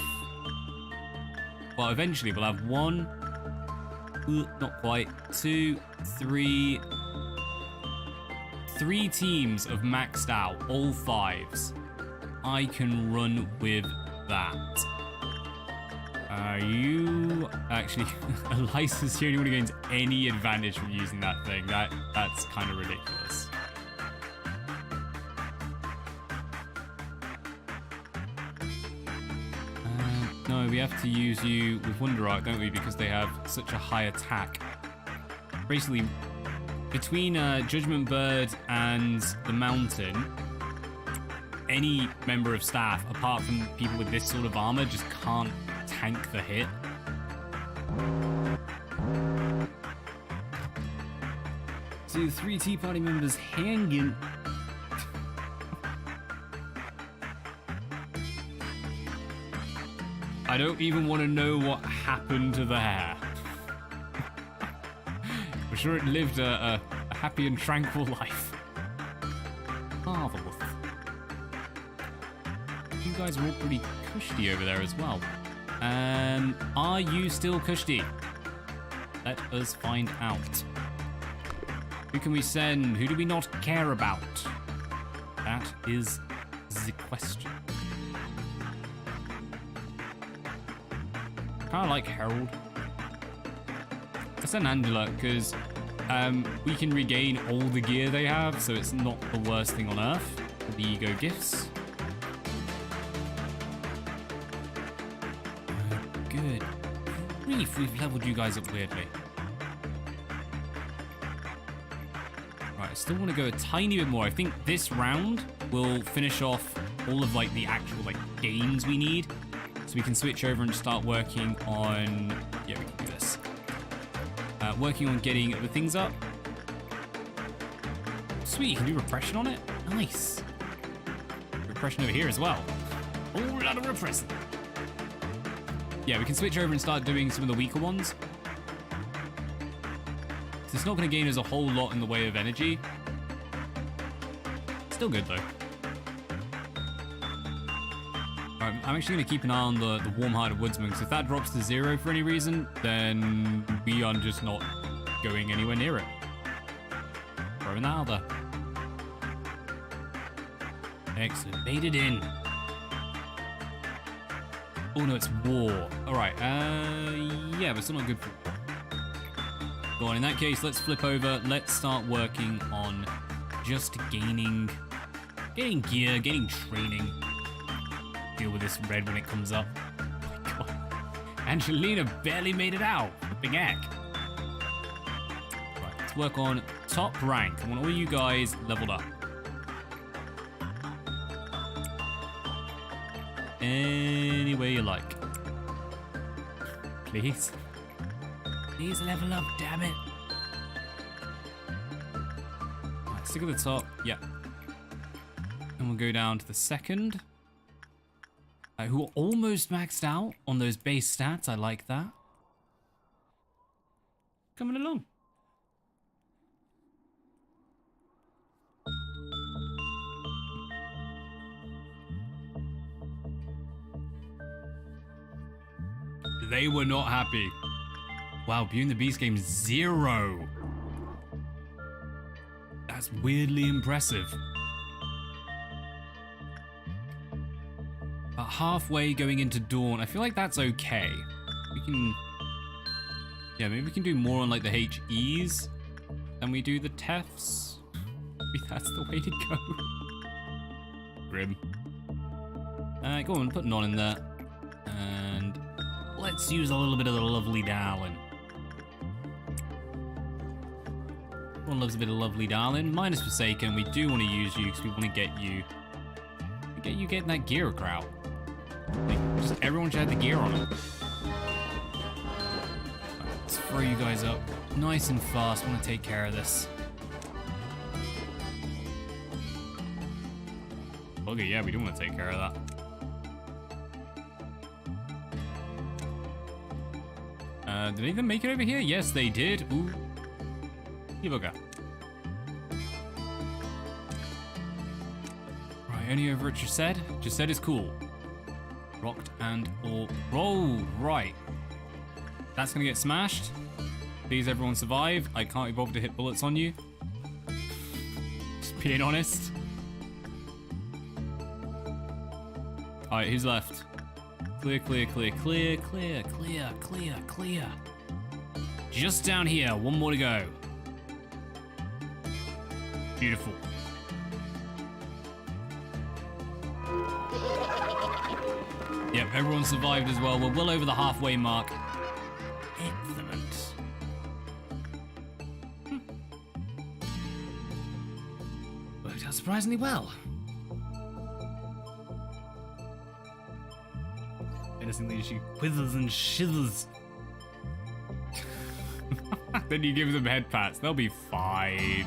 Well, eventually we'll have one... not quite. 2, 3... 3 teams of maxed out. All 5s. I can run with that. You... Actually, Elisa's the only one who gains any advantage from using that thing. That's kind of ridiculous. No, we have to use you with Wonder Arc, don't we? Because they have such a high attack. Basically, between Judgment Bird and the Mountain, any member of staff, apart from people with this sort of armor, just can't tank the hit. So the 3 Tea Party members hanging. I don't even want to know what happened to the hair. I'm sure it lived a happy and tranquil life. Marvelous. You guys are all pretty cushy over there as well. Are you still cushy? Let us find out. Who can we send? Who do we not care about? That is the question. Kind of like Harold. I send Angela because we can regain all the gear they have, so it's not the worst thing on earth. The ego gifts. Good grief, we've leveled you guys up weirdly. Right, I still want to go a tiny bit more. I think this round will finish off all of like the actual like gains we need. So we can switch over and start working on... Yeah, we can do this. Working on getting the things up. Sweet, you can do repression on it. Nice. Repression over here as well. A whole lot of repression. Yeah, we can switch over and start doing some of the weaker ones. So it's not going to gain us a whole lot in the way of energy. Still good, though. I'm actually going to keep an eye on the warm-hearted woodsman, because if that drops to 0 for any reason, then we are just not going anywhere near it. Throwing that out there. Excellent. Made it in. Oh no, it's war. Alright, yeah, but still not good for war. Go on, in that case, let's flip over. Let's start working on just gaining gear, gaining training. Deal with this red when it comes up. Oh my god. Angelina barely made it out. Big egg. Right, let's work on top rank. I want all you guys leveled up. Any way you like. Please. Please level up, damn it. Right, stick at the top. Yeah. And we'll go down to the second. Who are almost maxed out on those base stats. I like that. Coming along. They were not happy. Wow, Beauty and the Beast game 0. That's weirdly impressive. About halfway going into dawn. I feel like that's okay. We can Yeah, maybe we can do more on like the HEs than we do the TEFs. Maybe that's the way to go. Grim. Go on, put none in there. And let's use a little bit of the lovely darling. Everyone loves a bit of lovely darling. Minus Forsaken, we do want to use you because we want to get you getting that gear crowd. Like, just everyone should have the gear on them. Let's throw you guys up nice and fast. I want to take care of this. Okay, yeah, we do want to take care of that. Did they even make it over here? Yes, they did. Ooh. Bugger. Right, only over at Jased. Jased is cool. Rocked and or roll. Right. That's gonna get smashed. Please, everyone survive. I can't be bothered to hit bullets on you. Just being honest. Alright, who's left? Clear, clear, clear, clear, clear, clear, clear, clear. Just down here. One more to go. Beautiful. Yep, everyone survived as well. We're well over the halfway mark. Excellent. Worked out surprisingly well. Innocent leadership quithers and shivers. Then you give them head pats. They'll be fine.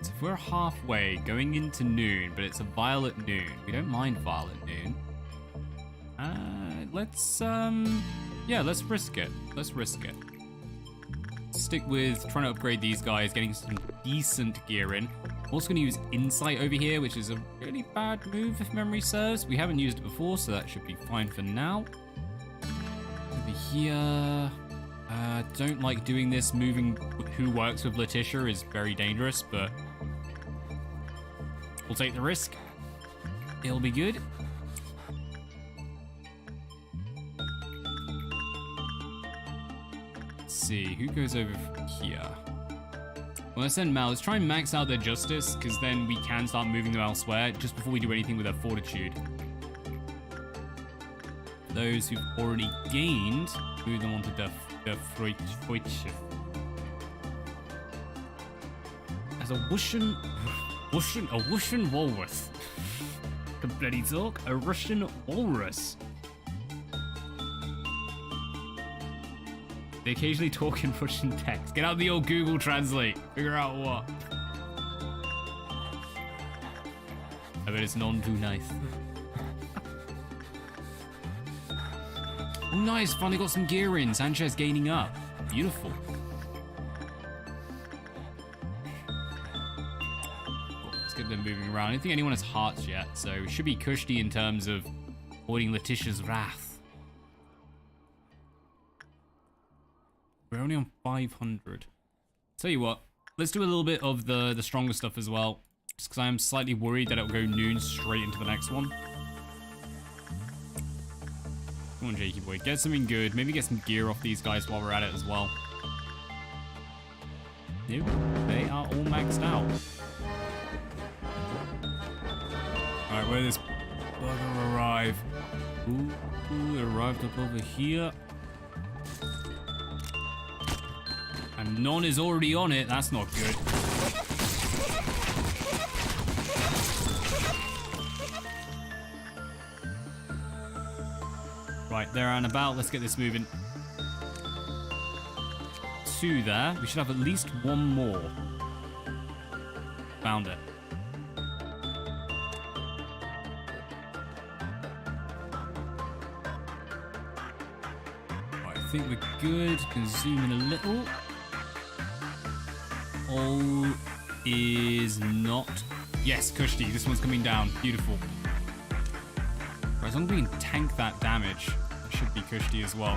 If we're halfway going into noon, but it's a violet noon. We don't mind violet noon. Let's risk it. Let's risk it. Stick with trying to upgrade these guys, getting some decent gear in. I'm also going to use Insight over here, which is a really bad move if memory serves. We haven't used it before, so that should be fine for now. Over here... don't like doing this. Moving who works with Letitia is very dangerous, but we'll take the risk. It'll be good. Let's see, who goes over here? Well, let's send Mal. Let's try and max out their justice, because then we can start moving them elsewhere just before we do anything with their fortitude. Those who've already gained, move them onto the Freudship. As a Russian walrus. The bloody talk, a Russian walrus. They occasionally talk in Russian text. Get out the old Google Translate. Figure out what. I bet it's none too nice. Oh, nice. Finally got some gear in. Sanchez gaining up. Beautiful. Let's get them moving around. I don't think anyone has hearts yet, so it should be cushy in terms of avoiding Letitia's wrath. We're only on 500. Tell you what, let's do a little bit of the stronger stuff as well, just because I am slightly worried that it'll go noon straight into the next one. Come on, Jakey boy, get something good. Maybe get some gear off these guys while we're at it as well. Nope, they are all maxed out. Alright, where does this bugger arrive? Ooh, it arrived up over here. And none is already on it. That's not good. Right, there and about. Let's get this moving. 2 there. We should have at least 1 more. Found it. Right, I think we're good. Can zoom in a little. All is not. Yes, Kushti. This one's coming down. Beautiful. Right, as long as we can tank that damage, it should be Kushti as well.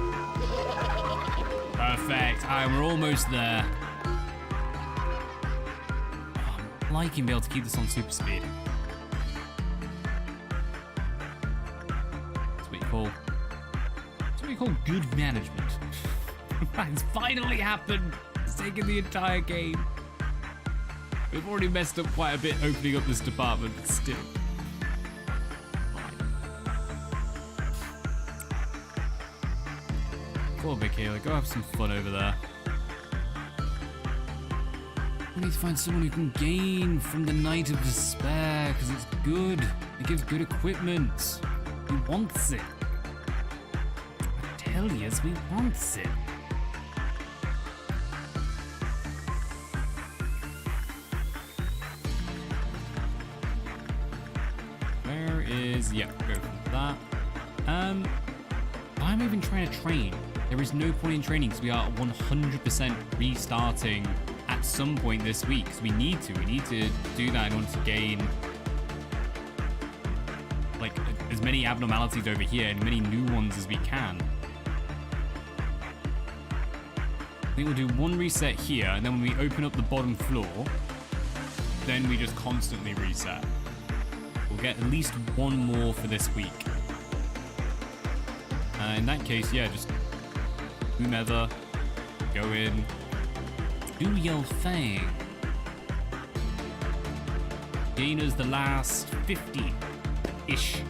Perfect. Alright, we're almost there. I'm liking being able to keep this on super speed. we call good management. It's finally happened. It's taken the entire game. We've already messed up quite a bit opening up this department, but still. Poor Michaela, go have some fun over there. We need to find someone who can gain from the Night of Despair, because it's good. It gives good equipment. He wants it. I tell you, we wants it. Where is... Yep, go for that. Why am I even trying to train? There is no point in training because we are 100% restarting at some point this week. So we need to do that in order to gain like as many abnormalities over here and many new ones as we can. I think we'll do one reset here, and then when we open up the bottom floor, then we just constantly reset. We'll get at least one more for this week. In that case, yeah, just whomever, go in, do your thing. Gain us the last 50-ish.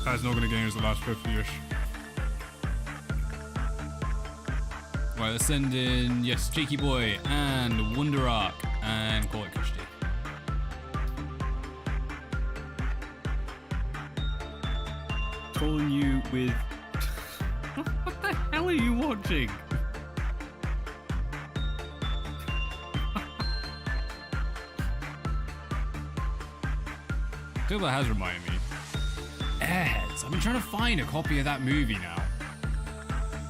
That's not going to gain us the last 50-ish. Right, let's send in, yes, Cheeky Boy and Wonder Arc and call it Kushti. Calling you with... What the hell are you watching? Still, that has reminded me. Airheads. I've been trying to find a copy of that movie now.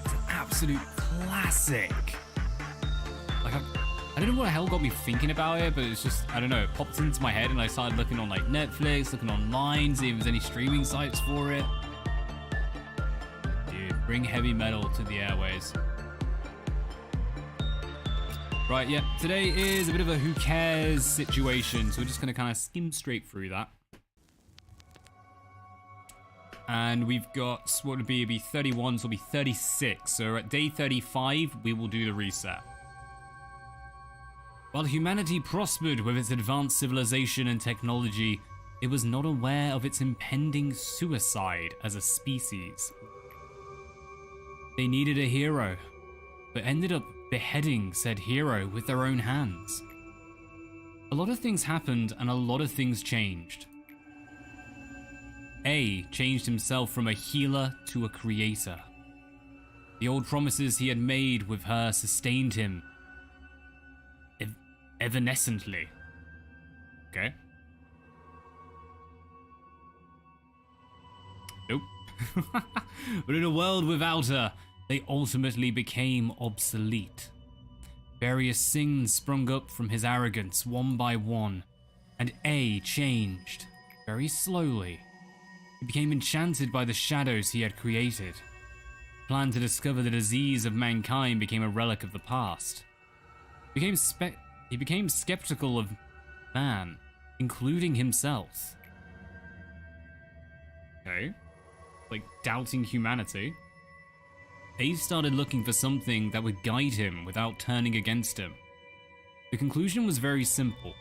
It's an absolute classic. Like, I don't know what the hell got me thinking about it, but it's just, I don't know, it popped into my head and I started looking on like Netflix, looking online, seeing if there's any streaming sites for it. Dude, bring heavy metal to the airways. Right, yeah, today is a bit of a who cares situation, so we're just going to kind of skim straight through that. And we've got, what would be, it'd be 31, so it'll be 36. So at day 35, we will do the reset. While humanity prospered with its advanced civilization and technology, it was not aware of its impending suicide as a species. They needed a hero, but ended up beheading said hero with their own hands. A lot of things happened and a lot of things changed. A changed himself from a healer to a creator. The old promises he had made with her sustained him evanescently. Okay. Nope. But in a world without her, they ultimately became obsolete. Various sins sprung up from his arrogance one by one, and A changed, very slowly. He became enchanted by the shadows he had created. The plan to discover the disease of mankind became a relic of the past. He became skeptical of man, including himself. Okay. Like doubting humanity. A started looking for something that would guide him without turning against him. The conclusion was very simple.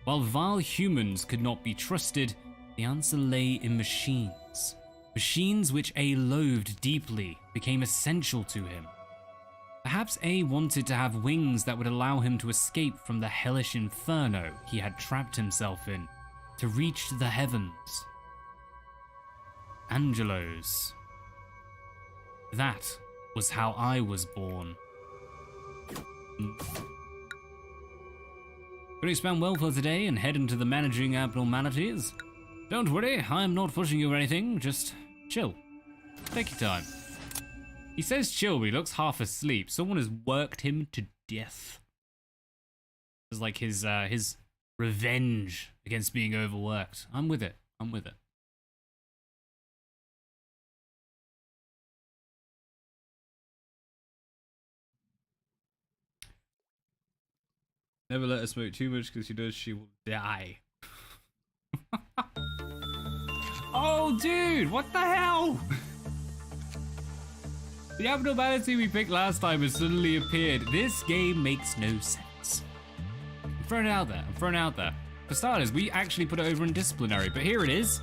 While vile humans could not be trusted, the answer lay in machines. Machines which A loathed deeply became essential to him. Perhaps A wanted to have wings that would allow him to escape from the hellish inferno he had trapped himself in, to reach the heavens. Angelos. That was how I was born. Pretty spend well for today and head into the managing abnormalities. Don't worry, I'm not pushing you or anything, just chill. Take your time. He says chill, but he looks half asleep. Someone has worked him to death. It's like his revenge against being overworked. I'm with it. I'm with it. Never let her smoke too much because she does, she will die. Oh, dude, what the hell? The abnormality we picked last time has suddenly appeared. This game makes no sense. I'm throwing it out there. I'm throwing it out there. For starters, we actually put it over in disciplinary, but here it is.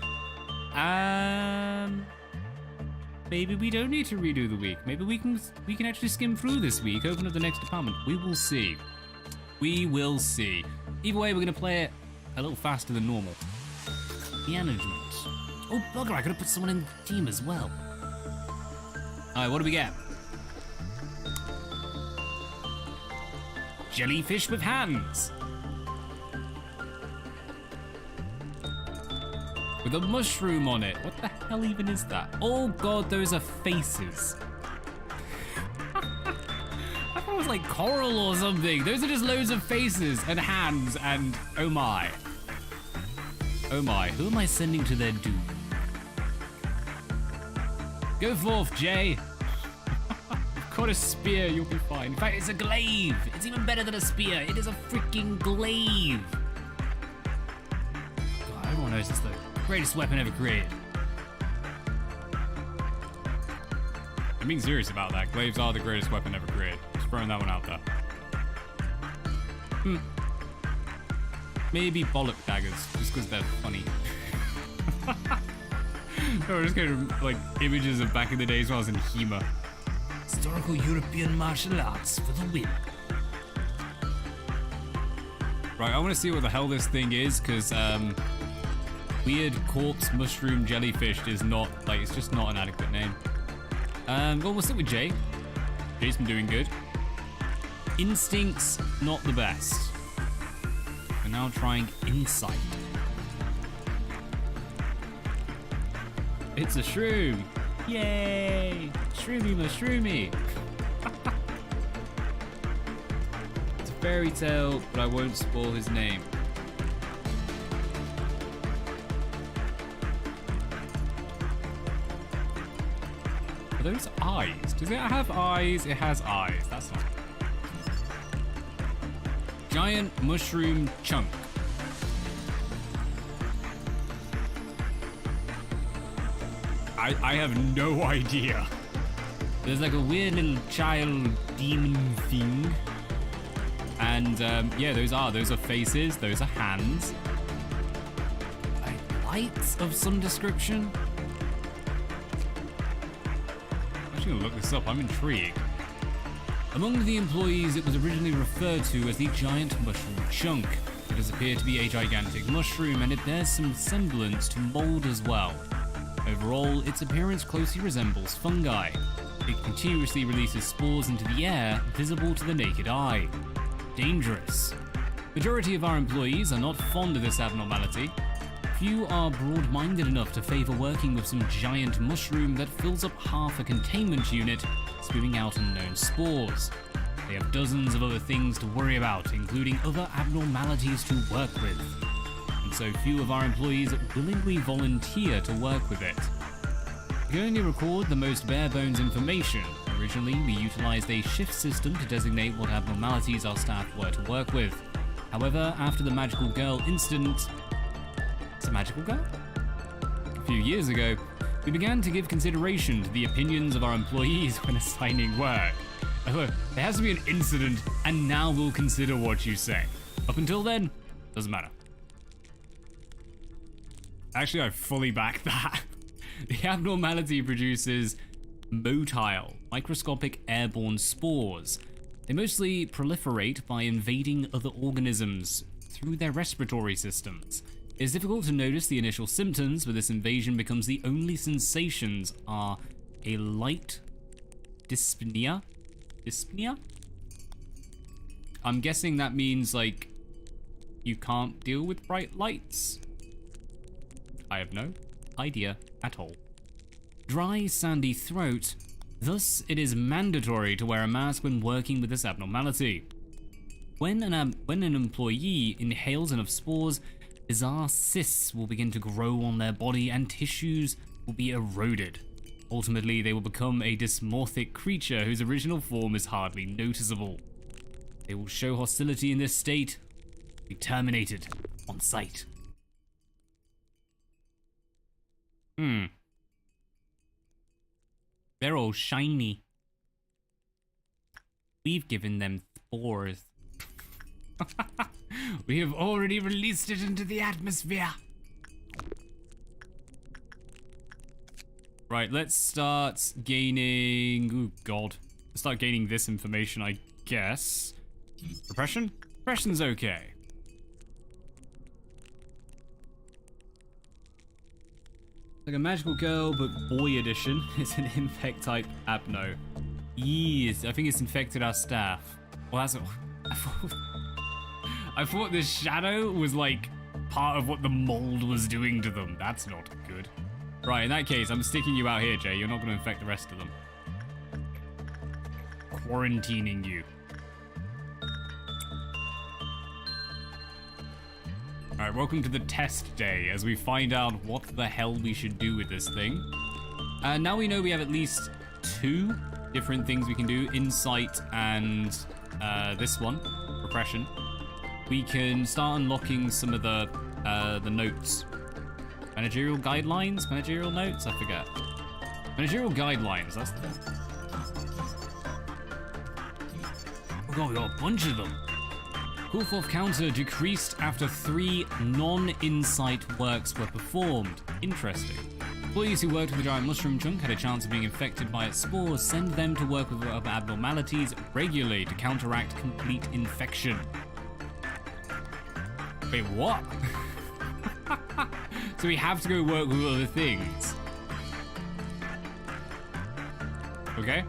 Maybe we don't need to redo the week. Maybe we can actually skim through this week, open up the next department. We will see. We will see. Either way, we're gonna play it a little faster than normal. Management. Oh bugger! I could have put someone in the team as well. All right, what do we get? Jellyfish with hands. With a mushroom on it. What the hell even is that? Oh god, those are faces. I thought it was like coral or something. Those are just loads of faces and hands and oh my. Oh my, who am I sending to their doom? Go forth, Jay. I've got a spear, you'll be fine. In fact, it's a glaive. It's even better than a spear. It is a freaking glaive. God, everyone knows it's the greatest weapon ever created. I'm being serious about that. Glaives are the greatest weapon ever created. Just throwing that one out there. Maybe bollock daggers, just because they're funny. We're just getting like images of back in the days when I was in HEMA. Historical European martial arts for the win. Right, I want to see what the hell this thing is, because weird corpse mushroom jellyfish is not, like, it's just not an adequate name. Well, we'll stick with Jay. Jay's been doing good. Instincts, not the best. We're now trying insight. It's a shroom. Yay! Shroomy mushroomy. It's a fairy tale, but I won't spoil his name. Are those eyes? Does it have eyes? It has eyes. That's not. Giant mushroom chunk. I have no idea. There's like a weird little child demon thing. And yeah, those are faces, those are hands. Lights of some description. I'm actually gonna look this up, I'm intrigued. Among the employees, it was originally referred to as the giant mushroom chunk. It does appear to be a gigantic mushroom, and it bears some semblance to mold as well. Overall, its appearance closely resembles fungi. It continuously releases spores into the air, visible to the naked eye. Dangerous. Majority of our employees are not fond of this abnormality. Few are broad-minded enough to favor working with some giant mushroom that fills up half a containment unit, spewing out unknown spores. They have dozens of other things to worry about, including other abnormalities to work with. And so few of our employees willingly volunteer to work with it. We can only record the most bare-bones information. Originally, we utilized a shift system to designate what abnormalities our staff were to work with. However, after the magical girl incident... It's a magical girl? A few years ago, we began to give consideration to the opinions of our employees when assigning work. There has to be an incident, and now we'll consider what you say. Up until then, doesn't matter. Actually, I fully back that. The abnormality produces motile, microscopic airborne spores. They mostly proliferate by invading other organisms through their respiratory systems. It's difficult to notice the initial symptoms, but this invasion becomes the only sensations are a light dyspnea. Dyspnea? I'm guessing that means, like, you can't deal with bright lights. I have no idea at all. Dry, sandy throat. Thus, it is mandatory to wear a mask when working with this abnormality. When an employee inhales enough spores, bizarre cysts will begin to grow on their body and tissues will be eroded. Ultimately, they will become a dysmorphic creature whose original form is hardly noticeable. They will show hostility in this state. Be terminated on sight. They're all shiny. We've given them spores. We have already released it into the atmosphere. Right, let's start gaining... Oh, God. Let's start gaining this information, I guess. Suppression? Suppression's okay. Like a magical girl, but boy edition. It's an infect type abno. Yes, I think it's infected our staff. Well, that's... I thought this shadow was like part of what the mold was doing to them. That's not good. Right, in that case, I'm sticking you out here, Jay. You're not going to infect the rest of them. Quarantining you. Alright, welcome to the test day as we find out what the hell we should do with this thing. Now we know we have at least 2 different things we can do. Insight and this one, repression. We can start unlocking some of the notes. Managerial guidelines? Managerial notes? I forget. Managerial guidelines, that's the... Oh god, we got a bunch of them. Cool forth counter decreased after 3 non-insight works were performed. Interesting. Employees who worked with the giant mushroom chunk had a chance of being infected by its spores. Send them to work with abnormalities regularly to counteract complete infection. Wait, what? So we have to go work with other things. Okay.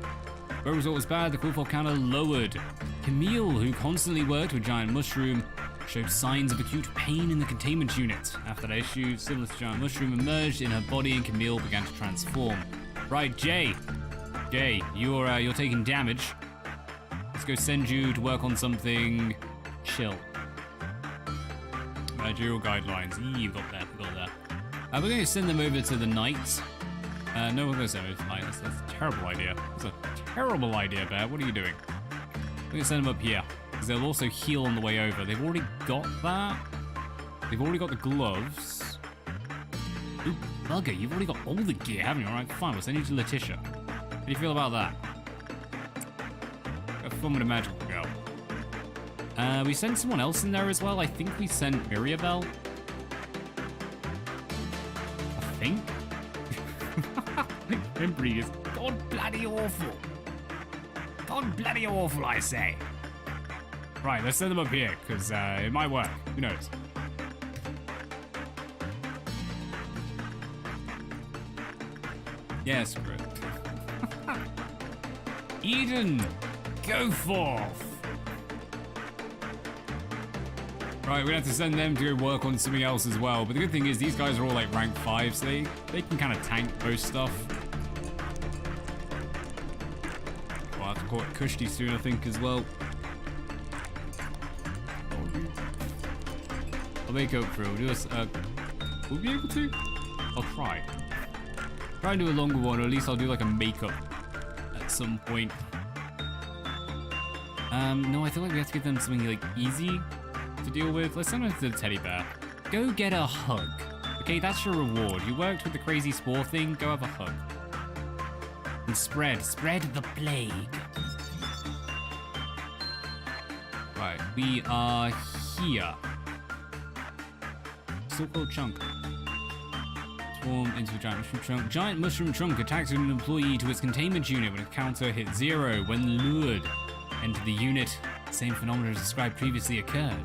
Where result was bad, the cool forth counter lowered. Camille, who constantly worked with giant mushroom, showed signs of acute pain in the containment unit. After that issue, similar to giant mushroom emerged in her body and Camille began to transform. Right, Jay, you're taking damage. Let's go send you to work on something chill. Managerial guidelines. You've got that. We're going to send them over to the night. No, we're going to send them over to the night. That's a terrible idea. That's a terrible idea, Bear. What are you doing? We're going to send them up here, because they'll also heal on the way over. They've already got that. They've already got the gloves. Ooh, bugger, you've already got all the gear, haven't you? All right, fine, we'll send you to Letitia. How do you feel about that? Have fun with a magical girl. We sent someone else in there as well. I think we sent Mirabelle. I think. Memory is god bloody awful. God bloody awful, I say. Right, let's send them up here, because it might work. Who knows? Yes, screw it. Eden, go forth. Right, we're gonna have to send them to go work on something else as well. But the good thing is these guys are all like rank 5, so they can kind of tank most stuff. We'll have to call it Kushti soon, I think, as well. I'll make up for it. We'll do this. We'll be able to? I'll try. Try and do a longer one, or at least I'll do like a makeup at some point. No, I feel like we have to give them something like easy to deal with. Let's send them to the teddy bear. Go get a hug. Okay, that's your reward. You worked with the crazy spore thing. Go have a hug. And spread the plague. Right, we are here. Still called Chunk. Transform into a giant mushroom trunk. Giant mushroom trunk attacks an employee to its containment unit when a counter hit 0. When lured, enter the unit. The same phenomenon as described previously occurred.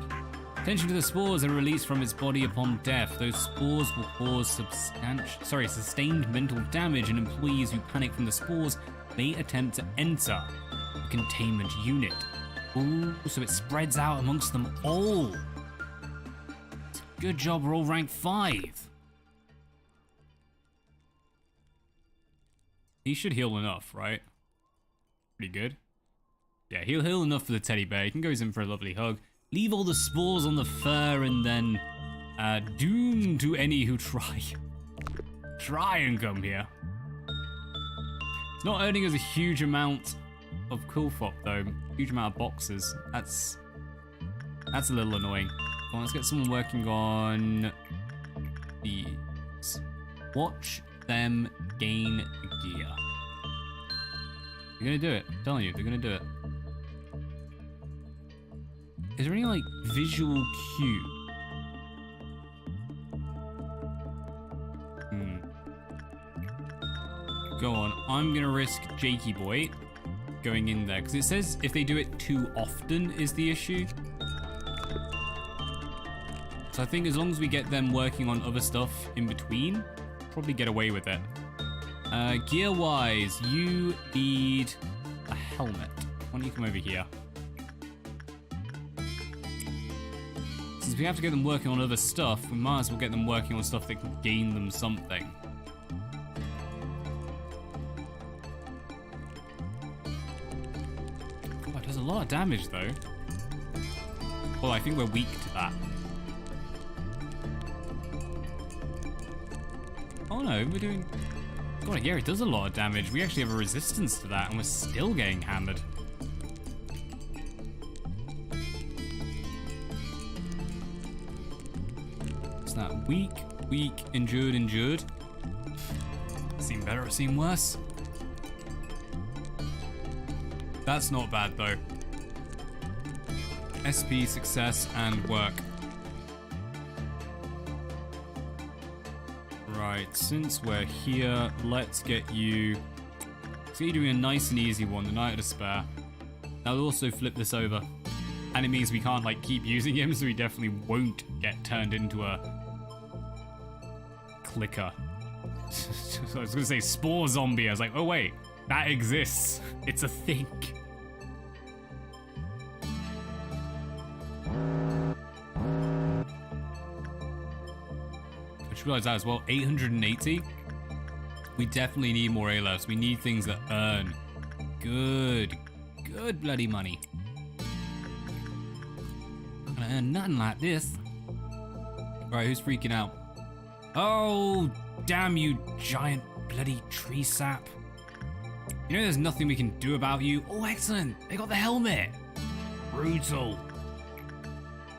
Attention to the spores are released from its body upon death. Those spores will cause sustained mental damage, and employees who panic from the spores may attempt to enter the containment unit. Ooh, so it spreads out amongst them all. Good job, we're all rank 5. He should heal enough, right? Pretty good. Yeah, he'll heal enough for the teddy bear. He can go in for a lovely hug. Leave all the spores on the fur and then doom to any who try and come here. It's not earning us a huge amount of cool fop though. Huge amount of boxes. That's a little annoying. Come on, let's get someone working on these. Watch them gain the gear. They're gonna do it. I'm telling you, they're gonna do it. Is there any like visual cue? Go on. I'm gonna risk Jakey Boy going in there because it says if they do it too often is the issue. So I think as long as we get them working on other stuff in between, probably get away with it. Gear-wise, you need a helmet. Why don't you come over here? Since we have to get them working on other stuff, we might as well get them working on stuff that can gain them something. God, it does a lot of damage though. Well, I think we're weak to that. Oh no, we're doing... God, yeah, it does a lot of damage. We actually have a resistance to that and we're still getting hammered. What's that? Weak, weak, injured, injured. Seem better or seem worse? That's not bad though. SP, success, and work. Right, since we're here, let's get you doing a nice and easy one, the Night of Despair. That'll also flip this over. And it means we can't like keep using him, so he definitely won't get turned into a clicker. So I was gonna say spore zombie. I was like, oh wait, that exists. It's a thing. I just realized that as well. 880. We definitely need more ALFs. We need things that earn good bloody money. Not gonna earn nothing like this. Alright, who's freaking out? Oh, damn you, giant bloody tree sap. You know there's nothing we can do about you? Oh, excellent. They got the helmet. Brutal.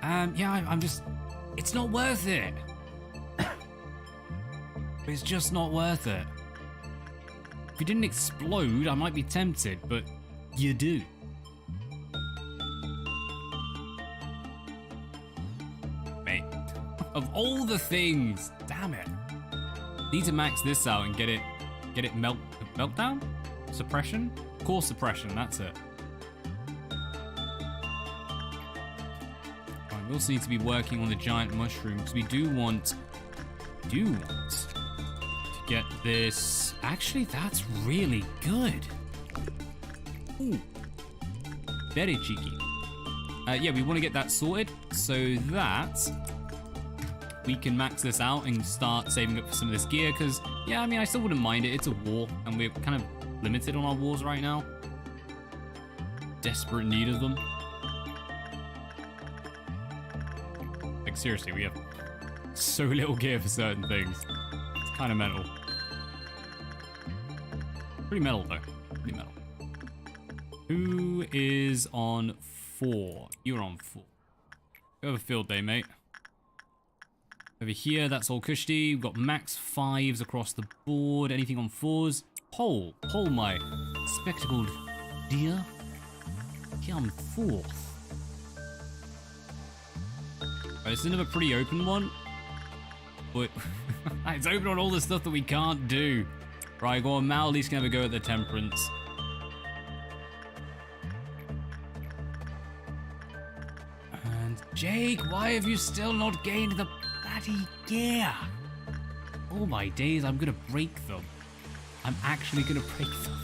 Yeah, I'm just... It's not worth it. It's just not worth it. If you didn't explode, I might be tempted, but you do. Mate, of all the things, damn it. Need to max this out and get it meltdown? Suppression? Core suppression, that's it. Right, we also need to be working on the giant mushroom because we do want to get this. Actually, that's really good. Ooh, very cheeky. Yeah, we want to get that sorted so that we can max this out and start saving up for some of this gear. Because yeah, I mean, I still wouldn't mind it. It's a war, and we're kind of limited on our wars right now. Desperate need of them. Like seriously, we have so little gear for certain things. It's kind of mental. Pretty metal though. Pretty metal. Who is on 4? You're on 4. You have a field day, mate. Over here, that's all cushy. We've got max 5s across the board. Anything on 4s? Pole, my spectacled dear. Here I'm 4th. Right, this is another pretty open one. But it's open on all the stuff that we can't do. Right, go on, Mal at least can have a go at the temperance. And Jake, why have you still not gained the bloody gear? Oh my days, I'm gonna break them. I'm actually gonna break them.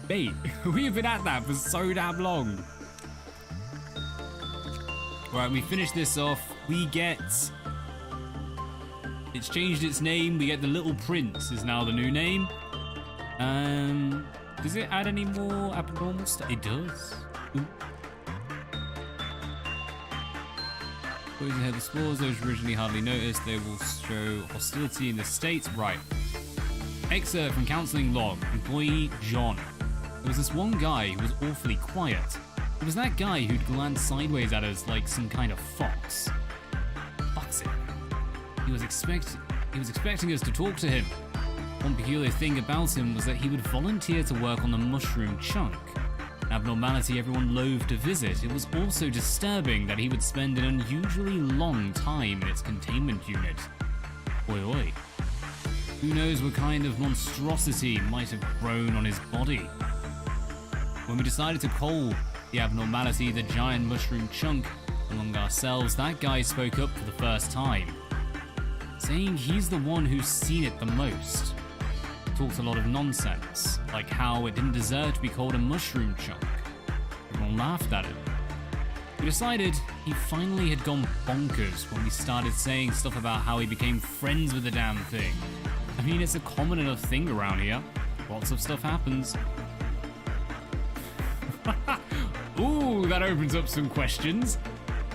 Mate, we've been at that for so damn long. Right, we finish this off. We get... It's changed its name. We get the Little Prince is now the new name. Does it add any more abnormal stuff? It does. Ooh. Poison ahead the spores, those originally hardly noticed. They will show hostility in the states. Right. Excerpt from counseling log, employee John. There was this one guy who was awfully quiet. It was that guy who'd glance sideways at us like some kind of fox. Fox it. He was expecting us to talk to him. One peculiar thing about him was that he would volunteer to work on the mushroom chunk. An abnormality everyone loathed to visit. It was also disturbing that he would spend an unusually long time in its containment unit. Oi oi. Who knows what kind of monstrosity might have grown on his body. When we decided to call the abnormality the giant mushroom chunk among ourselves, that guy spoke up for the first time, saying he's the one who's seen it the most. Talked a lot of nonsense, like how it didn't deserve to be called a mushroom chunk. Everyone laughed at him. We decided he finally had gone bonkers when we started saying stuff about how he became friends with the damn thing. I mean, it's a common enough thing around here. Lots of stuff happens. Ooh, that opens up some questions.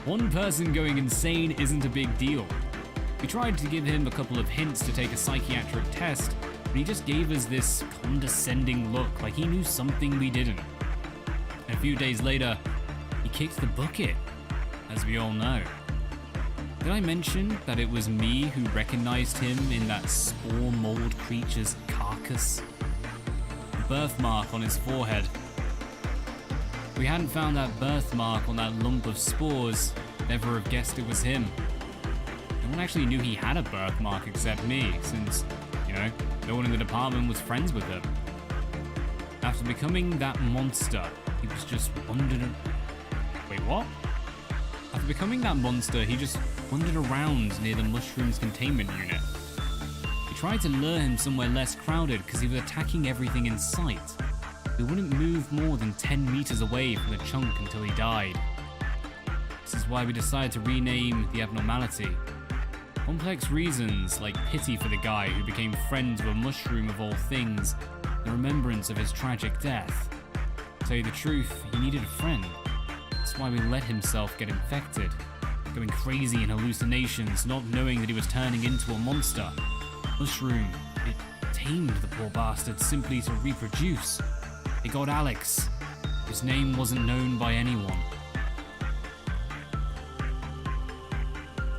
One person going insane isn't a big deal. We tried to give him a couple of hints to take a psychiatric test, but he just gave us this condescending look like he knew something we didn't. And a few days later, he kicked the bucket, as we all know. Did I mention that it was me who recognized him in that spore mold creature's carcass? The birthmark on his forehead. If we hadn't found that birthmark on that lump of spores, never have guessed it was him. No one actually knew he had a birthmark except me, since, no one in the department was friends with him. After becoming that monster, he was just wandering... Wait, what? After becoming that monster, he just wandered around near the mushroom's containment unit. We tried to lure him somewhere less crowded because he was attacking everything in sight. We wouldn't move more than 10 meters away from the chunk until he died. This is why we decided to rename the abnormality. Complex reasons like pity for the guy who became friends with a mushroom of all things, the remembrance of his tragic death. To tell you the truth, he needed a friend. That's why we let himself get infected, going crazy in hallucinations, not knowing that he was turning into a monster. Mushroom, it tamed the poor bastard simply to reproduce. It got Alex. His name wasn't known by anyone.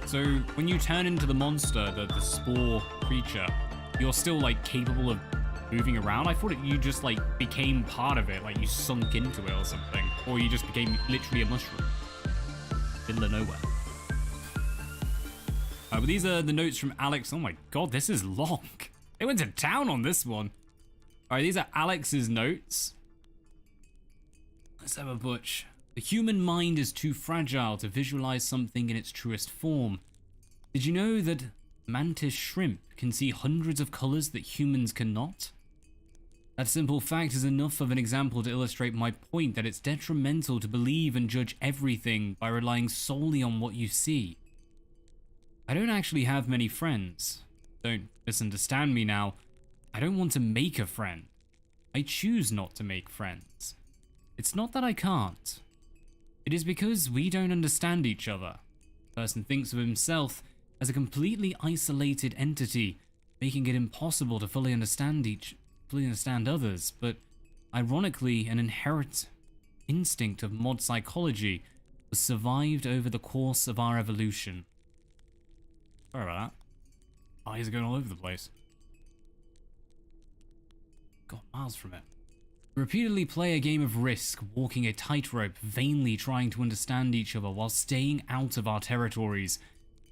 So when you turn into the monster, the spore creature, you're still capable of moving around? I thought you just became part of it, like you sunk into it or something. Or you just became literally a mushroom. Middle of nowhere. But these are the notes from Alex. Oh my god, this is long. They went to town on this one. Alright, these are Alex's notes. Let's have a butch. The human mind is too fragile to visualize something in its truest form. Did you know that mantis shrimp can see hundreds of colors that humans cannot? That simple fact is enough of an example to illustrate my point that it's detrimental to believe and judge everything by relying solely on what you see. I don't actually have many friends. Don't misunderstand me now. I don't want to make a friend. I choose not to make friends. It's not that I can't. It is because we don't understand each other. The person thinks of himself as a completely isolated entity, making it impossible to fully understand others, but ironically, an inherent instinct of mod psychology was survived over the course of our evolution. Sorry about that. Eyes are going all over the place. Got miles from it. Repeatedly play a game of Risk, walking a tightrope, vainly trying to understand each other while staying out of our territories.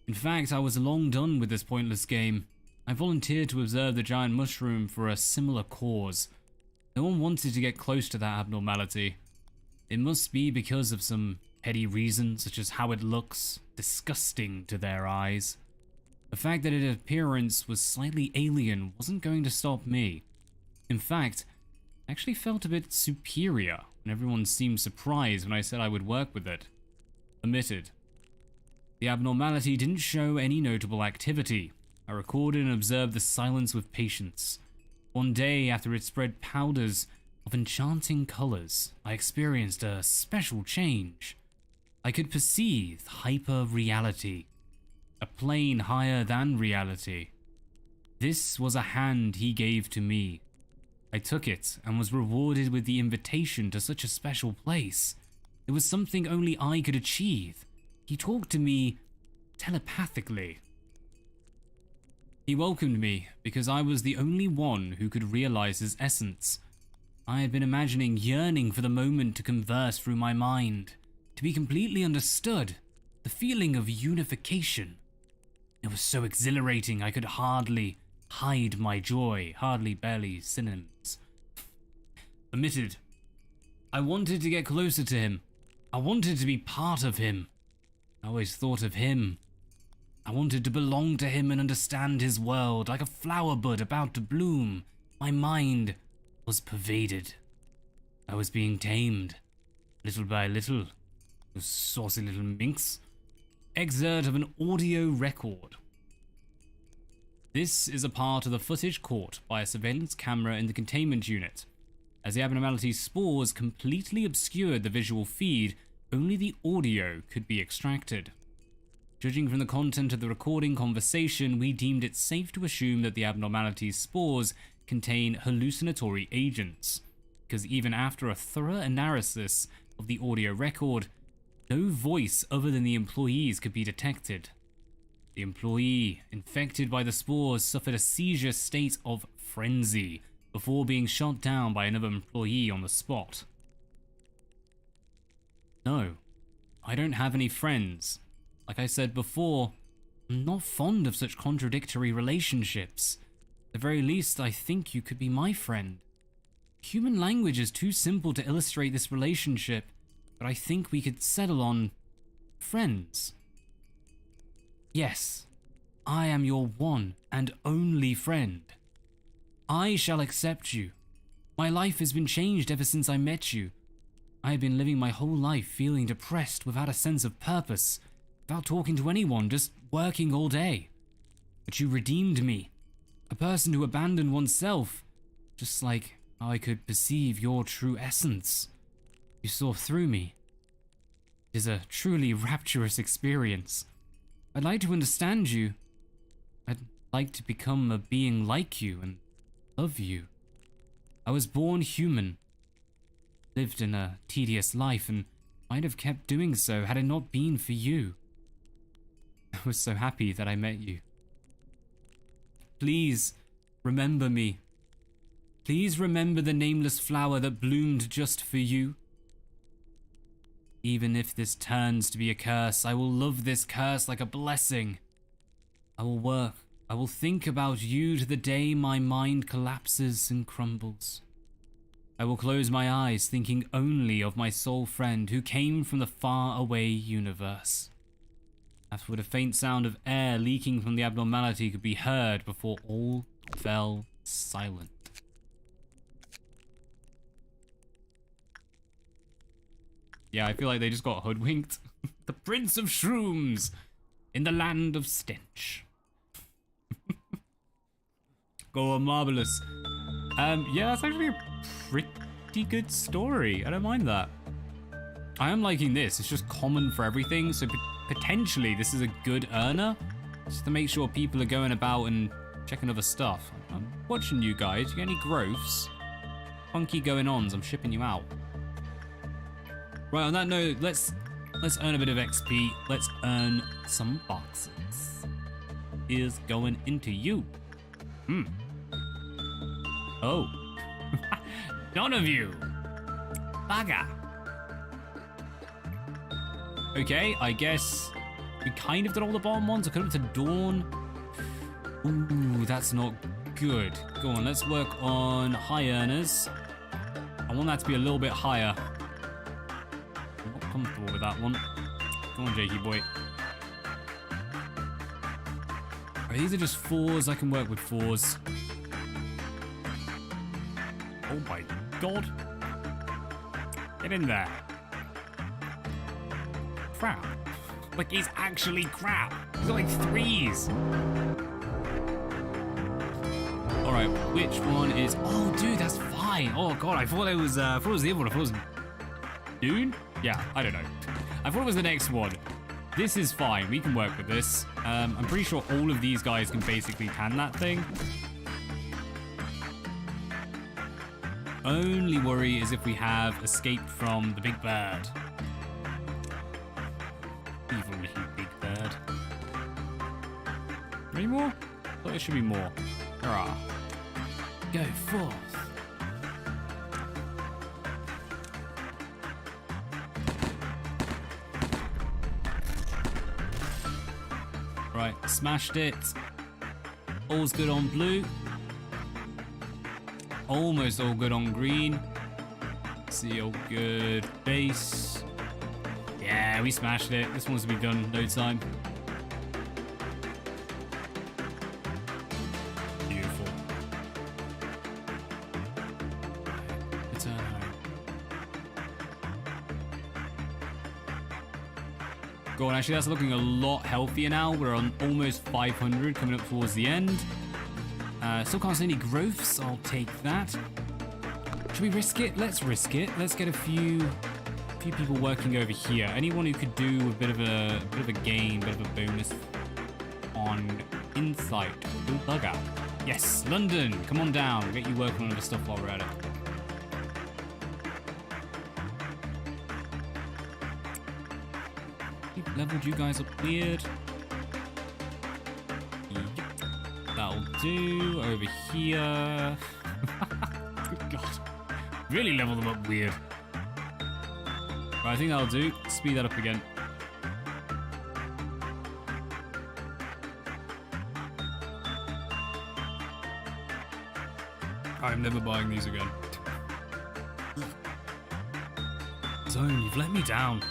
In fact, I was long done with this pointless game. I volunteered to observe the giant mushroom for a similar cause. No one wanted to get close to that abnormality. It must be because of some petty reason, such as how it looks disgusting to their eyes. The fact that its appearance was slightly alien wasn't going to stop me. In fact, I actually felt a bit superior when everyone seemed surprised when I said I would work with it. Admitted. The abnormality didn't show any notable activity. I recorded and observed the silence with patience. One day, after it spread powders of enchanting colors, I experienced a special change. I could perceive hyper-reality, a plane higher than reality. This was a hand he gave to me. I took it and was rewarded with the invitation to such a special place. It was something only I could achieve. He talked to me telepathically. He welcomed me because I was the only one who could realize his essence. I had been imagining, yearning for the moment to converse through my mind, to be completely understood, the feeling of unification. It was so exhilarating I could hardly hide my joy, barely synonyms. Admitted, I wanted to get closer to him. I wanted to be part of him. I always thought of him. I wanted to belong to him and understand his world like a flower bud about to bloom. My mind was pervaded. I was being tamed, little by little. Those saucy little minx. Excerpt of an audio record. This is a part of the footage caught by a surveillance camera in the containment unit. As the abnormalities spores completely obscured the visual feed, only the audio could be extracted. Judging from the content of the recording conversation, we deemed it safe to assume that the abnormalities spores contain hallucinatory agents, because even after a thorough analysis of the audio record, no voice other than the employees could be detected. The employee, infected by the spores, suffered a seizure state of frenzy before being shot down by another employee on the spot. No, I don't have any friends. Like I said before, I'm not fond of such contradictory relationships. At the very least, I think you could be my friend. Human language is too simple to illustrate this relationship, but I think we could settle on friends. Yes, I am your one and only friend. I shall accept you. My life has been changed ever since I met you. I have been living my whole life feeling depressed without a sense of purpose, without talking to anyone, just working all day. But you redeemed me, a person who abandoned oneself, just like how I could perceive your true essence. You saw through me. It is a truly rapturous experience. I'd like to understand you. I'd like to become a being like you and love you. I was born human, lived in a tedious life, and might have kept doing so had it not been for you. I was so happy that I met you. Please remember me. Please remember the nameless flower that bloomed just for you. Even if this turns to be a curse, I will love this curse like a blessing. I will work. I will think about you to the day my mind collapses and crumbles. I will close my eyes thinking only of my soul friend who came from the far-away universe. Afterward, a faint sound of air leaking from the abnormality could be heard before all fell silent. Yeah, I feel like they just got hoodwinked. The Prince of Shrooms in the land of stench. Go on, marvelous. Yeah, that's actually a pretty good story. I don't mind that. I am liking this. It's just common for everything, so potentially this is a good earner. Just to make sure people are going about and checking other stuff. I'm watching you guys. You got any growths? Funky going-ons. I'm shipping you out. Right, on that note, let's earn a bit of XP. Let's earn some boxes. Is going into you. Oh. None of you. Bugger. Okay, I guess we kind of did all the bottom ones. I could have to Dawn. Ooh, that's not good. Go on, let's work on high earners. I want that to be a little bit higher. I'm not comfortable with that one. Go on, Jakey boy. Alright, these are just 4s. I can work with 4s. Oh my god. Get in there. Crap. Like, he's actually crap. He's got like 3s. Alright, which one is... Oh, dude, that's fine. Oh god, I thought it was the other one. I thought it was... Dune? Yeah, I don't know. I thought it was the next one. This is fine. We can work with this. I'm pretty sure all of these guys can basically tan that thing. Only worry is if we have escaped from the big bird. Evil little big bird. Any more? I thought there should be more. Hurrah. Go forth. Right, smashed it. All's good on blue. Almost all good on green. See, all good base. Yeah, we smashed it. This one's to be done no time. Beautiful. Return home. Go on, actually, that's looking a lot healthier now. We're on almost 500 coming up towards the end. Still can't see any growths. I'll take that. Should we risk it? Let's risk it. Let's get a few people working over here. Anyone who could do a bit of a gain, bit of a bonus on insight. Ooh, bug out. Yes, London, come on down. We'll get you working on other stuff while we're at it. We've leveled you guys up weird. That'll do. Over here. Good God. Really level them up weird. Right, I think that'll do. Speed that up again. I'm never buying these again. Zone, you've let me down.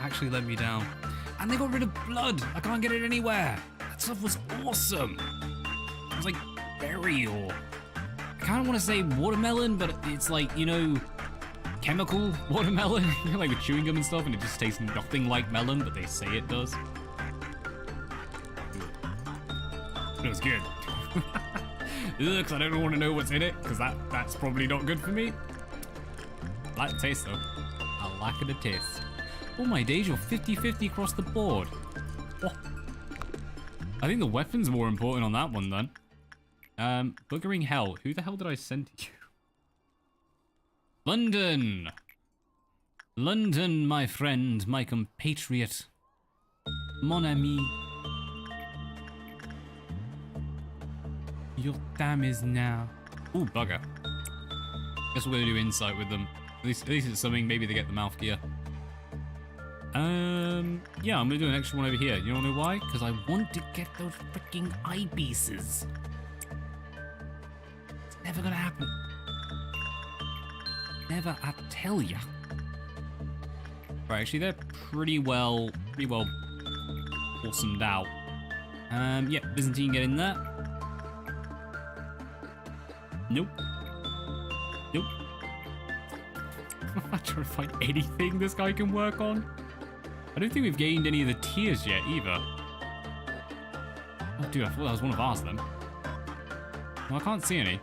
Actually let me down. And they got rid of blood. I can't get it anywhere. That stuff was awesome. It was like berry or... I kind of want to say watermelon, but it's like, you know, chemical watermelon. You know, like with chewing gum and stuff, and it just tastes nothing like melon, but they say it does. It was good. Because I don't want to know what's in it, because that's probably not good for me. I like the taste, though. I like the taste. Oh my days, you're 50-50 across the board. Oh. I think the weapon's more important on that one, then. Buggering hell. Who the hell did I send to you? London! London, my friend, my compatriot. Mon ami. Your time is now. Ooh, bugger. Guess we're gonna do insight with them. At least it's something. Maybe they get the mouth gear. Yeah, I'm gonna do an extra one over here. You don't know why? Because I want to get those freaking eyepieces. It's never gonna happen. Never, I tell ya. Right, actually, they're pretty well awesomed out. Yeah, Byzantine get in there. Nope. Nope. I'm not trying to find anything this guy can work on. I don't think we've gained any of the tiers yet, either. Oh, dude, I thought that was one of ours, then. Well, I can't see any.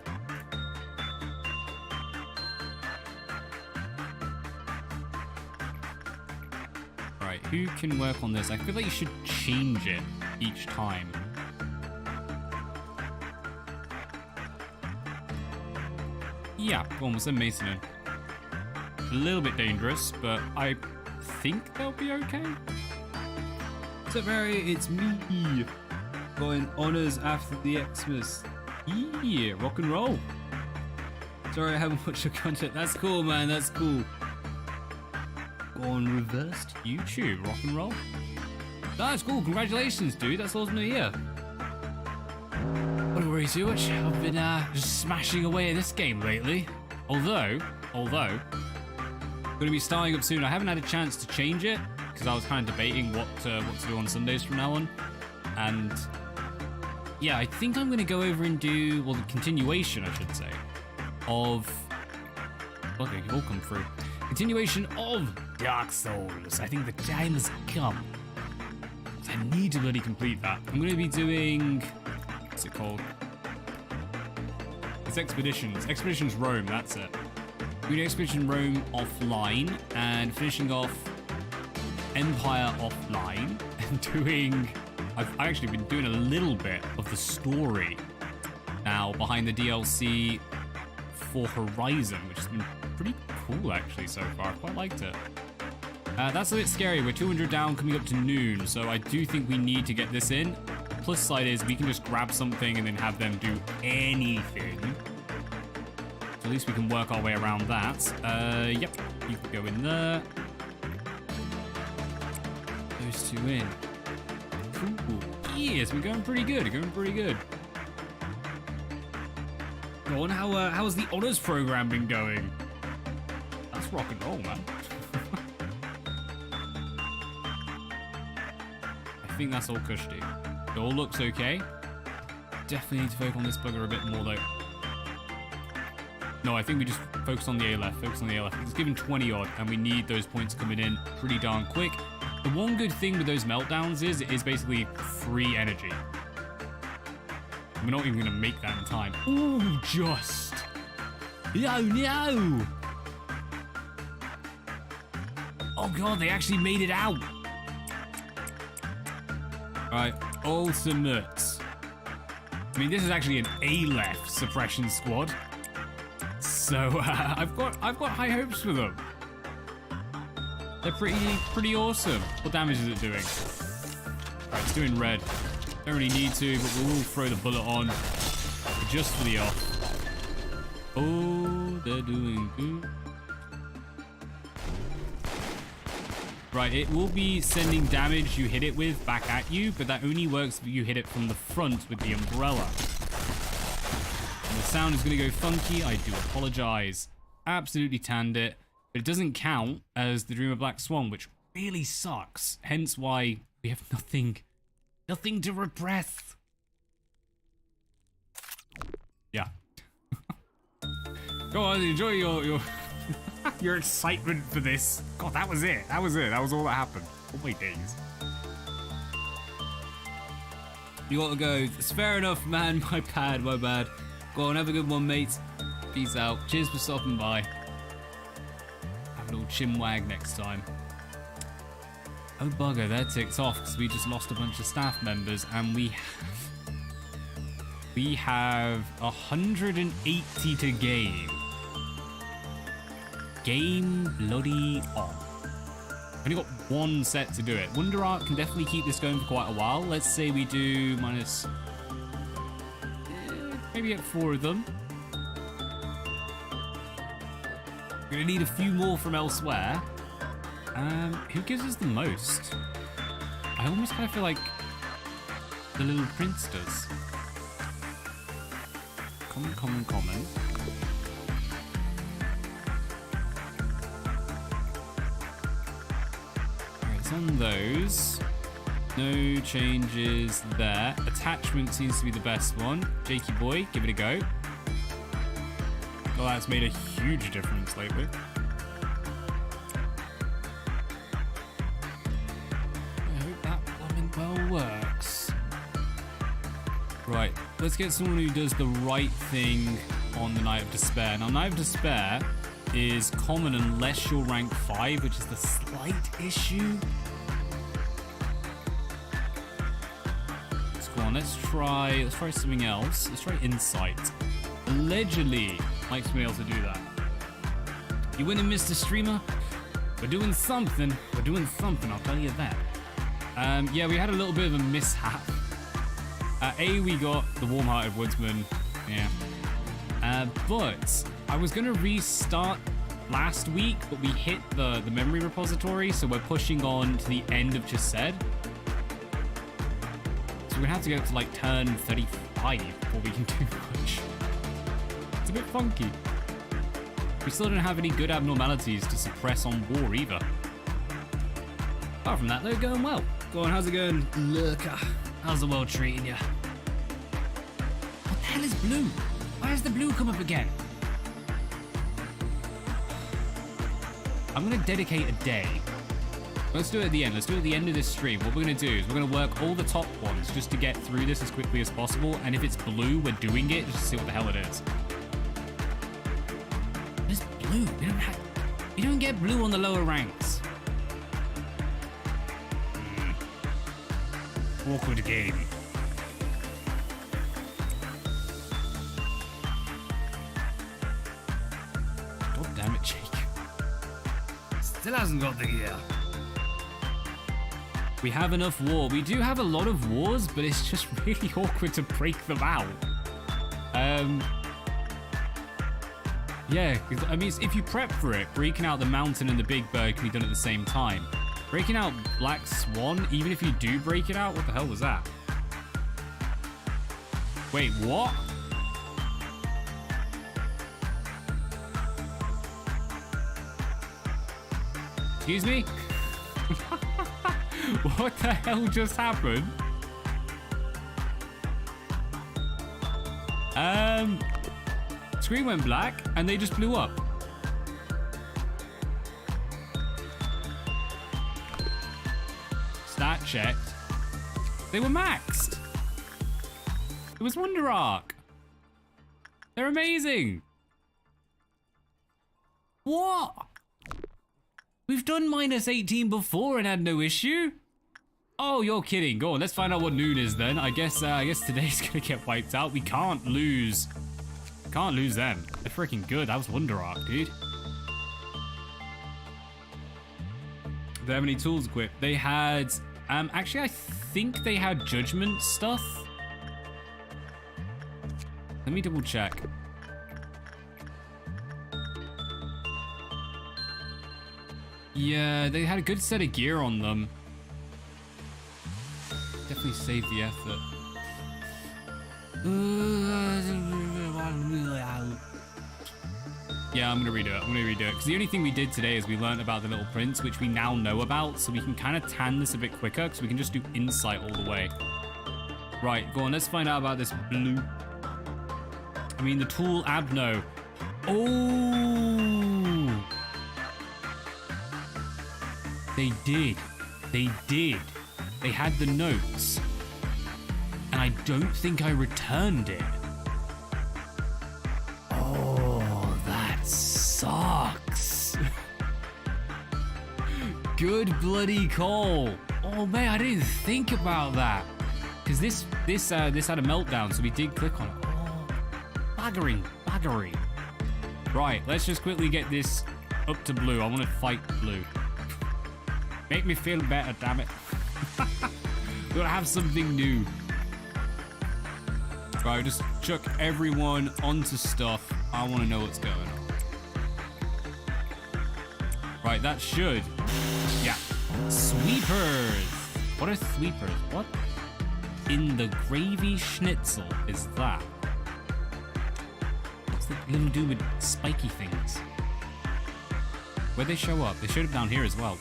Right, who can work on this? I feel like you should change it each time. Yeah, go on, we'll send Mason in. A little bit dangerous, but I think they'll be okay. What's up, Mary? It's me. Going honors after the Xmas. Yeah, rock and roll. Sorry, I haven't watched your content. That's cool, man. That's cool. Go on reversed YouTube, rock and roll. That's cool. Congratulations, dude. That's awesome to hear. Don't worry too much. I've been just smashing away at this game lately. Although, I'm going to be starting up soon. I haven't had a chance to change it because I was kind of debating what to do on Sundays from now on. And yeah, I think I'm going to go over and do, well, the continuation, I should say, of... Okay, you've all come through. Continuation of Dark Souls. I think the time has come. I need to bloody complete that. I'm going to be doing... What's it called? It's Expeditions. Expeditions Rome, that's it. We're doing Expedition Rome offline and finishing off Empire offline and doing... I've actually been doing a little bit of the story now behind the DLC for Horizon, which has been pretty cool actually so far. I quite liked it. That's a bit scary. We're 200 down coming up to noon, so I do think we need to get this in. Plus side is we can just grab something and then have them do anything. So at least we can work our way around that. Yep, you can go in there. Those two in. Cool. Yes, we're going pretty good. Going pretty good. Go on, how's the honors program been going? That's rock and roll, man. I think that's all cushy. It all looks okay. Definitely need to focus on this bugger a bit more though. No, I think we just focus on the A left. Focus on the A left. It's given 20 odd, and we need those points coming in pretty darn quick. The one good thing with those meltdowns is it is basically free energy. We're not even going to make that in time. Ooh, just. No. Oh, God, they actually made it out. All right, ultimate. I mean, this is actually an A-left suppression squad. So, I've got high hopes for them. They're pretty awesome. What damage is it doing? Alright, it's doing red. Don't really need to, but we'll throw the bullet on just for the off. Oh, they're doing good. Right, it will be sending damage you hit it with back at you, but that only works if you hit it from the front with the umbrella. And the sound is going to go funky. I do apologize. Absolutely tanned it. But it doesn't count as the Dream of Black Swan, which really sucks. Hence why we have nothing to repress. Yeah. Go on, enjoy your your excitement for this. God, that was it. That was all that happened. Oh my days. You gotta go. It's fair enough, man. My bad. Go on, have a good one, mate. Peace out. Cheers for stopping by. Have a little chinwag next time. Oh bugger, they're ticked off because we just lost a bunch of staff members and we have 180 to game. Game bloody on. Only got one set to do it. Wonder Art can definitely keep this going for quite a while. Let's say we do minus... maybe get 4 of them. We're gonna need a few more from elsewhere. Who gives us the most? I almost kind of feel like the Little Prince does. Common. Alright, it's on those. No changes there. Attachment seems to be the best one. Jakey boy, give it a go. Oh, that's made a huge difference lately. I hope that well works. Right, let's get someone who does the right thing on the Night of Despair. Now, Night of Despair is common unless you're rank 5, which is the slight issue. Let's go on, let's try something else. Let's try Insight. Allegedly likes me able to do that. You winning, Mr. Streamer? We're doing something, I'll tell you that. Yeah, we had a little bit of a mishap. We got the Warm-Hearted Woodsman, yeah. But I was gonna restart last week, but we hit the memory repository, so we're pushing on to the end of Chesed. So we're gonna have to go to like turn 35 before we can do much. It's a bit funky. We still don't have any good abnormalities to suppress on war either. Apart from that, they're going well. Go on, how's it going? Look, how's the world treating you? What the hell is blue? Why has the blue come up again? I'm gonna dedicate a day. Let's do it at the end. Let's do it at the end of this stream. What we're gonna do is we're gonna work all the top ones just to get through this as quickly as possible. And if it's blue, we're doing it just to see what the hell it is. What is blue? We don't get blue on the lower ranks. awkward game. God damn it, Jake. Still hasn't got the gear. We have enough war. We do have a lot of wars, but it's just really awkward to break them out. Yeah, I mean, if you prep for it, breaking out the mountain and the big bird can be done at the same time. Breaking out Black Swan, even if you do break it out, what the hell was that? Wait, what? Excuse me? What the hell just happened? Screen went black and they just blew up. Stat checked. They were maxed. It was Wonder Arc. They're amazing. What? We've done minus 18 before and had no issue? Oh, you're kidding. Go on, let's find out what noon is then. I guess today's gonna get wiped out. We can't lose. Can't lose them. They're freaking good. That was Wonder Arc, dude. Do they have any tools equipped? They had, actually I think they had judgment stuff. Let me double check. Yeah, they had a good set of gear on them. Definitely saved the effort. Yeah, I'm gonna redo it. Because the only thing we did today is we learned about the Little Prince, which we now know about, so we can kind of tan this a bit quicker, because we can just do insight all the way. Right, go on, let's find out about this blue. I mean, the tool Abno. Oh! They did. They did. They had the notes. And I don't think I returned it. Oh, that sucks. Good bloody call. Oh man, I didn't think about that. Because this had a meltdown, so we did click on it. Oh, baggery. Right, let's just quickly get this up to blue. I want to fight blue. Make me feel better, damn it. Gotta have something new. Right, just chuck everyone onto stuff. I want to know what's going on. Right, that should. Yeah. Sweepers. What are sweepers? What in the gravy schnitzel is that? What's the little dude with spiky things? Where'd they show up? They showed up down here as well.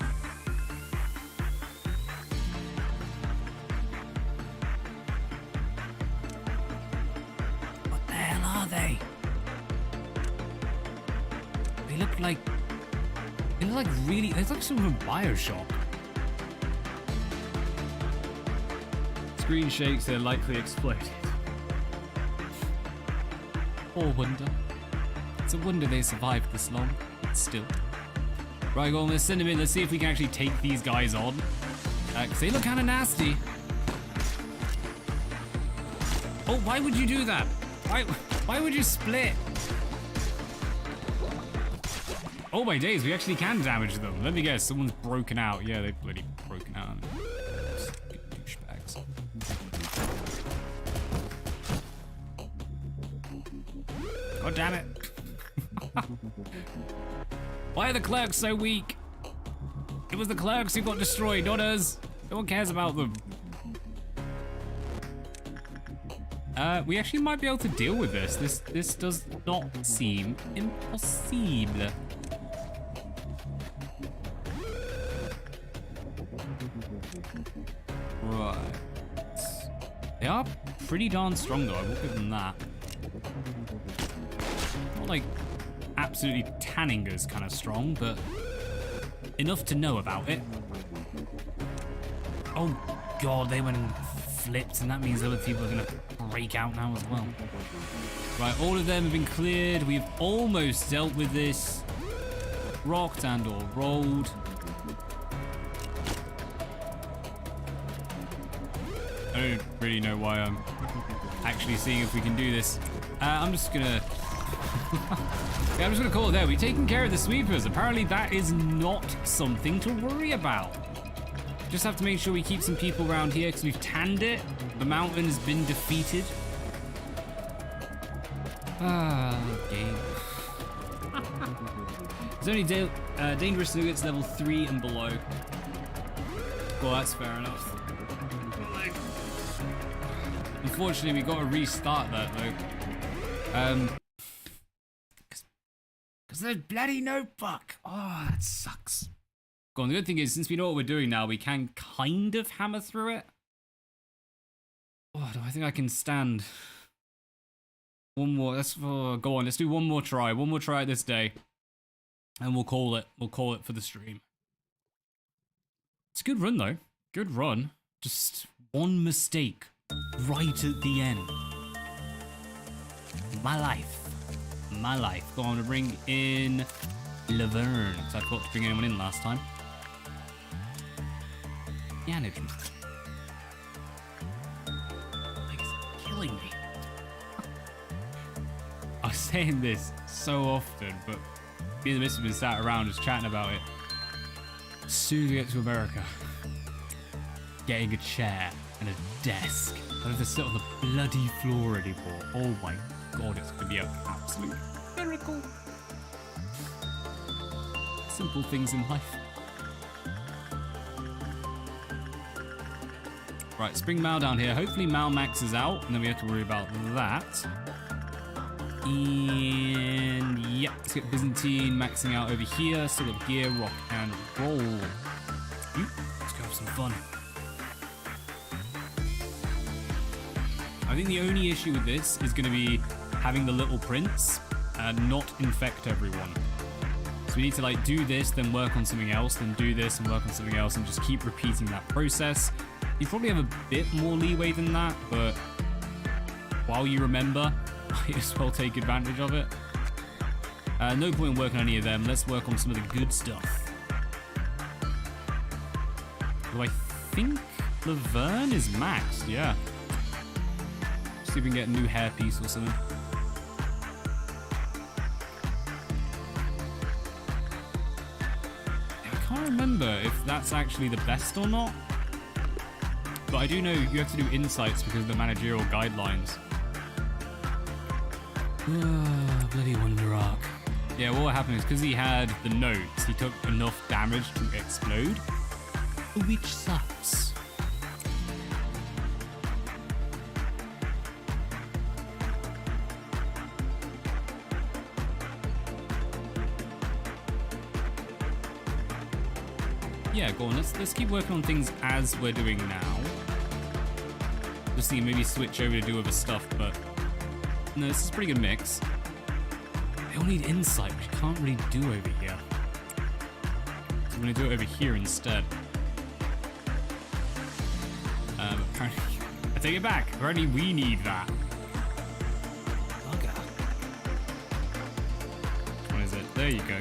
They look like really, it's like some from Bioshock. Screen shakes, they're likely exploded. Poor Wonder. It's a wonder they survived this long, but still. Right, go on, let's send them in. Let's see if we can actually take these guys on. Because they look kind of nasty. Oh, why would you do that? Why would you split? Oh my days, we actually can damage them. Let me guess, someone's broken out. Yeah, they've bloody broken out. Douchebags. God damn it. Why are the clerks so weak? It was the clerks who got destroyed, not us. No one cares about them. We actually might be able to deal with this. This does not seem impossible. Right. They are pretty darn strong though, I will give them that. Not like absolutely tanning us kind of strong, but enough to know about it. Oh god, they went and flipped, and that means other people are gonna break out now as well. Right, all of them have been cleared. We've almost dealt with this. Rocked and or rolled. I don't really know why I'm actually seeing if we can do this. I'm just gonna... yeah, I'm just gonna call it there. We've taken care of the sweepers. Apparently that is not something to worry about. Just have to make sure we keep some people around here because we've tanned it. The mountain has been defeated. Game. There's only dangerous nuggets level 3 and below. Well, that's fair enough. Unfortunately, we got to restart that though. Because there's bloody notebook. Oh, that sucks. Go on, the good thing is, since we know what we're doing now, we can kind of hammer through it. Oh, do I think I can stand? One more, go on, let's do one more try. One more try this day. And we'll call it. We'll call it for the stream. It's a good run though. Good run. Just one mistake right at the end. My life. My life. Go on to bring in Laverne. So I forgot to bring anyone in last time. Management. Like, it's killing me. I was saying this so often, but me and the missus have been sat around just chatting about it. As soon as we get to America, getting a chair and a desk. I don't have to sit on the bloody floor anymore. Oh my god, it's gonna be an absolute miracle. Simple things in life. Right, Spring Mal down here. Hopefully Mal maxes out, and then we have to worry about that. And yeah, let's get Byzantine maxing out over here. Still got gear, rock, and roll. Let's go have some fun. I think the only issue with this is going to be having the little prince not infect everyone. So we need to like do this, then work on something else, then do this and work on something else, and just keep repeating that process. You probably have a bit more leeway than that, but while you remember, might as well take advantage of it. No point in working on any of them. Let's work on some of the good stuff. Do I think Laverne is maxed? Yeah. See if we can get a new hairpiece or something. I can't remember if that's actually the best or not. But I do know you have to do insights because of the managerial guidelines. Bloody Wonder Arc. Yeah, what happened is because he had the notes, he took enough damage to explode, which sucks. Yeah, go on, let's keep working on things as we're doing now. Just thinking maybe switch over to do other stuff, but no, this is a pretty good mix. They all need insight, which you can't really do over here. So I'm going to do it over here instead. Apparently, I take it back. Apparently we need that. Bugger. What is it? There you go.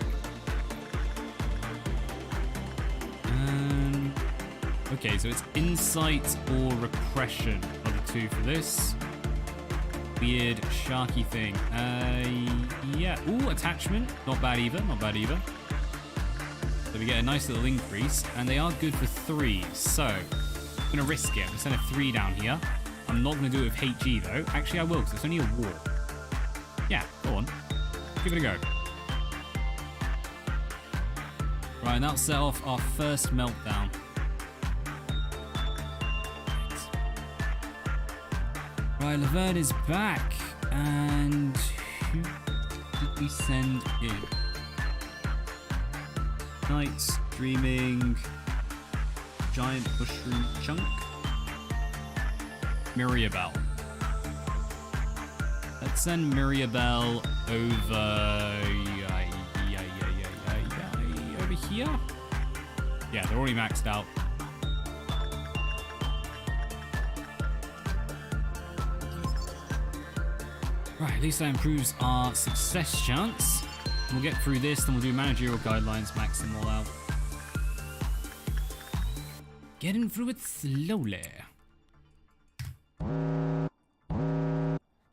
Okay, so it's insight or repression are the two for this. Weird sharky thing. Yeah. Ooh, attachment. Not bad either. Not bad either. So we get a nice little increase, and they are good for 3. So I'm gonna risk it. I'm gonna send a 3 down here. I'm not gonna do it with HE though. Actually, I will because it's only a war. Yeah, go on. Give it a go. Right, and that'll set off our first meltdown. Right, Laverne is back, and who did we send in? Knights, Dreaming, Giant Mushroom Chunk, Mirabelle. Let's send Mirabelle over here. Yeah, they're already maxed out. Right, at least that improves our success chance. We'll get through this, then we'll do managerial guidelines, max them all out. Getting through it slowly.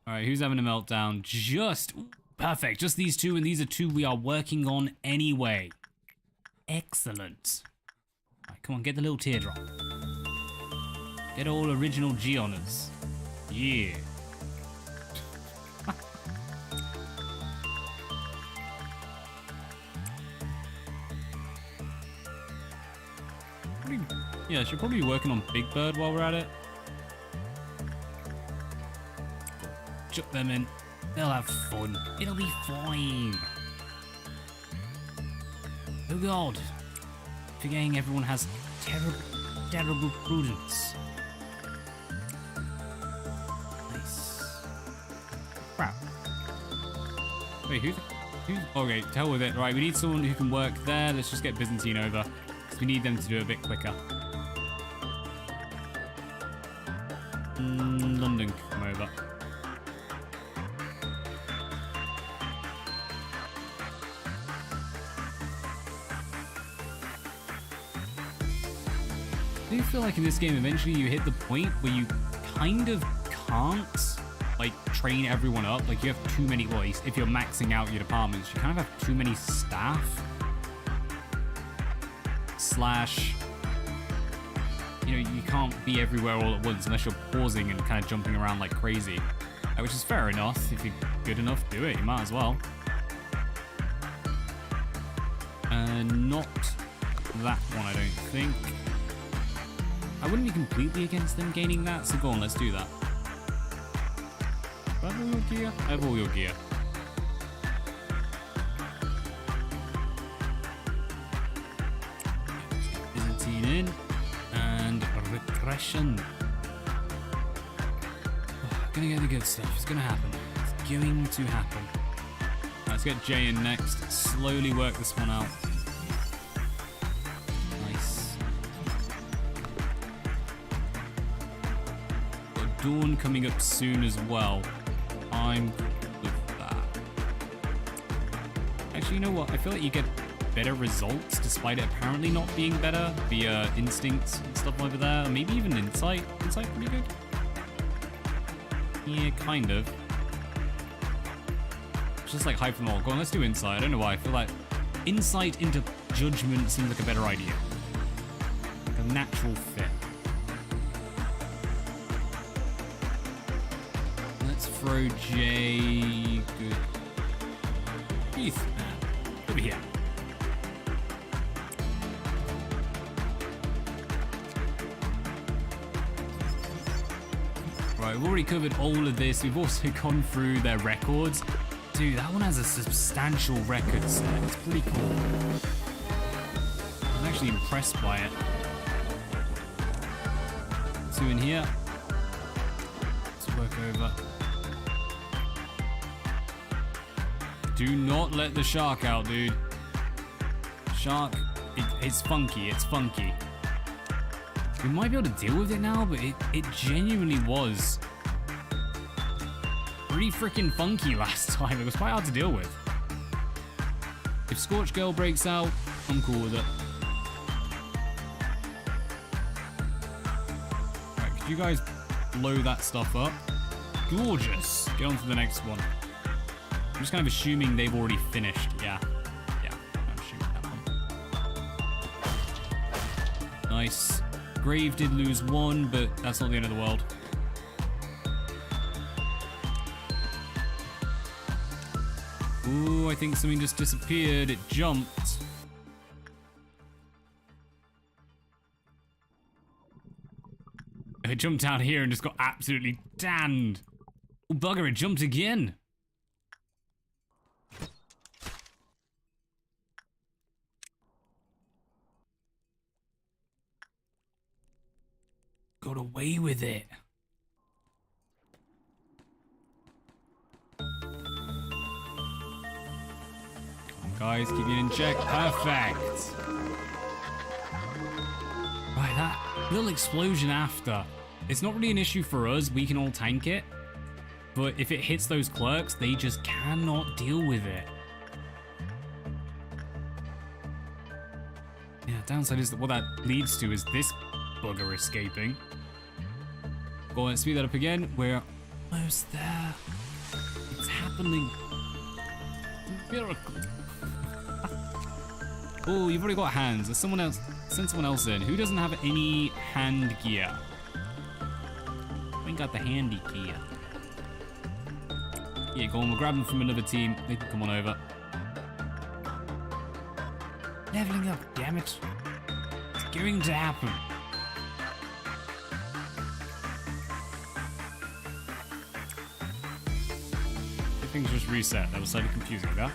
Alright, who's having a meltdown? Perfect. Just these two, and these are two we are working on anyway. Excellent. Alright, come on, get the little teardrop. Get all original G on us. Yeah. Yeah, should probably be working on Big Bird while we're at it. Chuck them in. They'll have fun. It'll be fine. Oh god. Forgetting everyone has terrible prudence. Nice. Crap. Wait, who's... Okay, to hell with it. Right, we need someone who can work there. Let's just get Byzantine over. Because we need them to do it a bit quicker. London, come over. I do feel like in this game, eventually you hit the point where you kind of can't, like, train everyone up. Like, you have too many, well, if you're maxing out your departments, you kind of have too many staff. Slash, you know, you can't be everywhere all at once unless you're pausing and kind of jumping around like crazy. Which is fair enough. If you're good enough, do it. You might as well. Not that one, I don't think. I wouldn't be completely against them gaining that, so go on, let's do that. Do I have all your gear? I have all your gear. Byzantine in. And repression. Oh, gonna get the good stuff. It's gonna happen. It's going to happen. Let's get Jay in next. Slowly work this one out. Nice. Got Dawn coming up soon as well. I'm good with that. Actually, you know what? I feel like you get better results despite it apparently not being better. The instinct and stuff over there. Maybe even insight. Insight pretty good? Yeah, kind of. It's just like hype them all. Go on, let's do insight. I don't know why. I feel like insight into judgment seems like a better idea. Like a natural fit. Let's throw J. Good. Keith, man. Over here. Right, we've already covered all of this. We've also gone through their records. Dude, that one has a substantial record set. It's pretty cool. I'm actually impressed by it. Two in here. Let's work over. Do not let the shark out, dude. Shark, it's funky. It's funky. We might be able to deal with it now, but it genuinely was pretty freaking funky last time. It was quite hard to deal with. If Scorch Girl breaks out, I'm cool with it. Alright, could you guys blow that stuff up? Gorgeous. Get on to the next one. I'm just kind of assuming they've already finished. Yeah. Yeah, I'm assuming that one. Nice. Grave did lose one, but that's not the end of the world. Ooh, I think something just disappeared. It jumped. It jumped down here and just got absolutely tanned. Oh, bugger, it jumped again. Got away with it. Come on, guys, keep it in check. Perfect. Right, that little explosion after. It's not really an issue for us. We can all tank it. But if it hits those clerks, they just cannot deal with it. Yeah, downside is that what that leads to is this bugger escaping. Go on, speed that up again. We're almost there. It's happening. Miracle. Oh, you've already got hands. There's someone else. Send someone else in. Who doesn't have any hand gear? We ain't got the handy gear. Yeah, go on. We'll grab them from another team. They can come on over. Leveling up, damn it. It's going to happen. Things just reset. That was slightly confusing, that.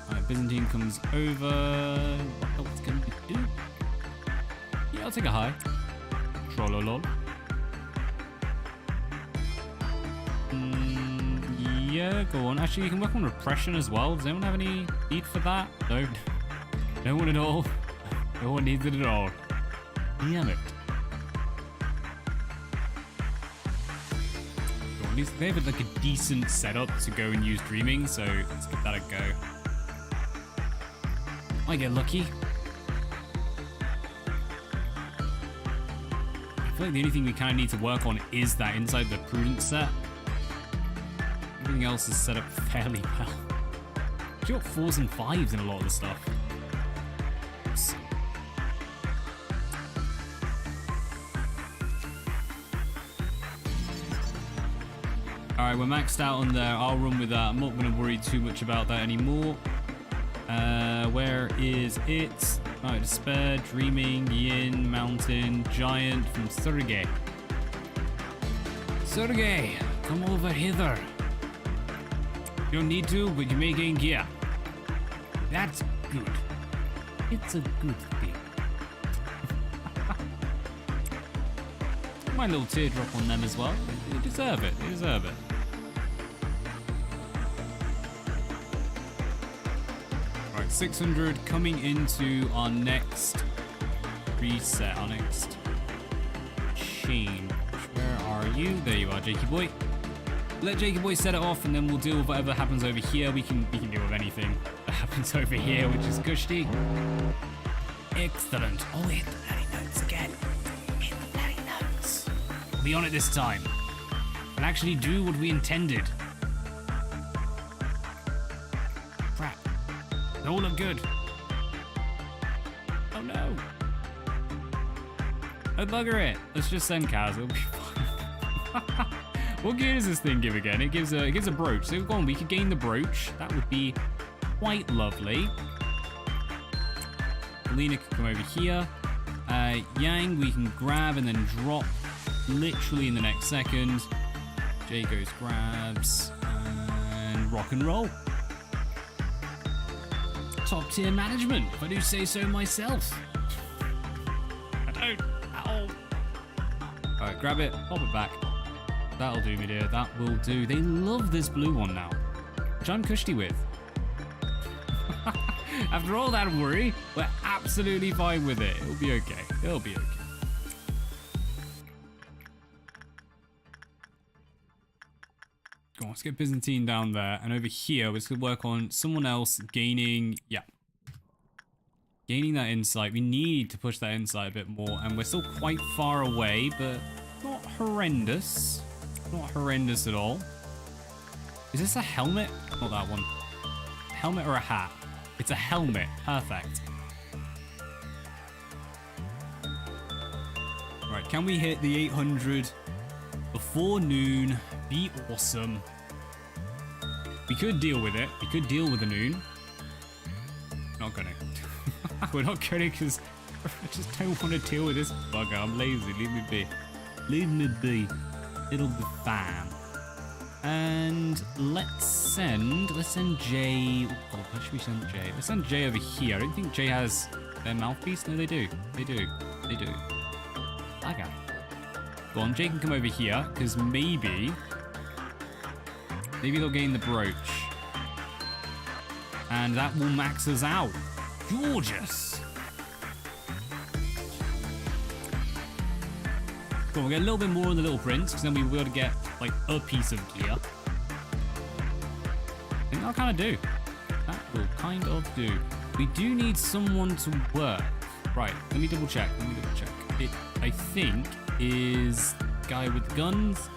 Alright, Byzantine comes over. What else can we do? Yeah, I'll take a high. Trollolol. Yeah, go on. Actually, you can work on repression as well. Does anyone have any need for that? No. No one at all. No one needs it at all. Damn it. At least they have like a decent setup to go and use dreaming, so let's give that a go. I get lucky. I feel like the only thing we kind of need to work on is that inside the prudence set. Everything else is set up fairly well. You got 4s and 5s in a lot of the stuff. Let's see. Alright, we're maxed out on there. I'll run with that. I'm not going to worry too much about that anymore. Where is it? Alright, Despair, Dreaming, Yin, Mountain, Giant from Sergei. Sergei, come over hither. You don't need to, but you may gain gear. That's good. It's a good thing. My little teardrop on them as well. They deserve it. They deserve it. Right, 600 coming into our next reset, our next chain. Where are you? There you are, Jakey boy. Let Jakey boy set it off, and then we'll deal with whatever happens over here. We can deal with anything that happens over here, which is cushy. Excellent. Oh, hit the bloody notes again. Hit the bloody notes. We'll be on it this time. We'll actually do what we intended. Crap. They all look good. Oh no. Oh, bugger it. Let's just send Kaz. It'll be fine. What gear does this thing give again? It gives a brooch. So go on, we could gain the brooch. That would be quite lovely. Alina could come over here. Yang we can grab and then drop literally in the next second. Jay goes grabs and rock and roll. Top tier management, if I do say so myself. I don't at all. Alright, grab it, pop it back. That'll do me, dear. That will do. They love this blue one now, which I'm cushy with. After all that worry, we're absolutely fine with it. It'll be okay. It'll be okay. Go on, let's get Byzantine down there. And over here, we're just going to work on someone else gaining... Yeah. Gaining that insight. We need to push that insight a bit more. And we're still quite far away, but not horrendous. Not horrendous at all. Is this a helmet? Not that one. Helmet or a hat? It's a helmet. Perfect. Right, can we hit the 800 before noon? Be awesome. We could deal with it. We could deal with the noon. Not gonna. We're not gonna because I just don't want to deal with this bugger. I'm lazy. Leave me be. Leave me be. It'll be fine. And let's send Jay. Oh, where should we send Jay? Let's send Jay over here. I don't think Jay has their mouthpiece. No, they do. They do. They do. Okay. Go on, Jay can come over here because maybe they'll gain the brooch, and that will max us out. Gorgeous. Go on, we'll get a little bit more on the Little Prince because then we'll be able to get like a piece of gear. I think that'll kind of do. That will kind of do. We do need someone to work. Right, let me double check. I think is guy with the guns.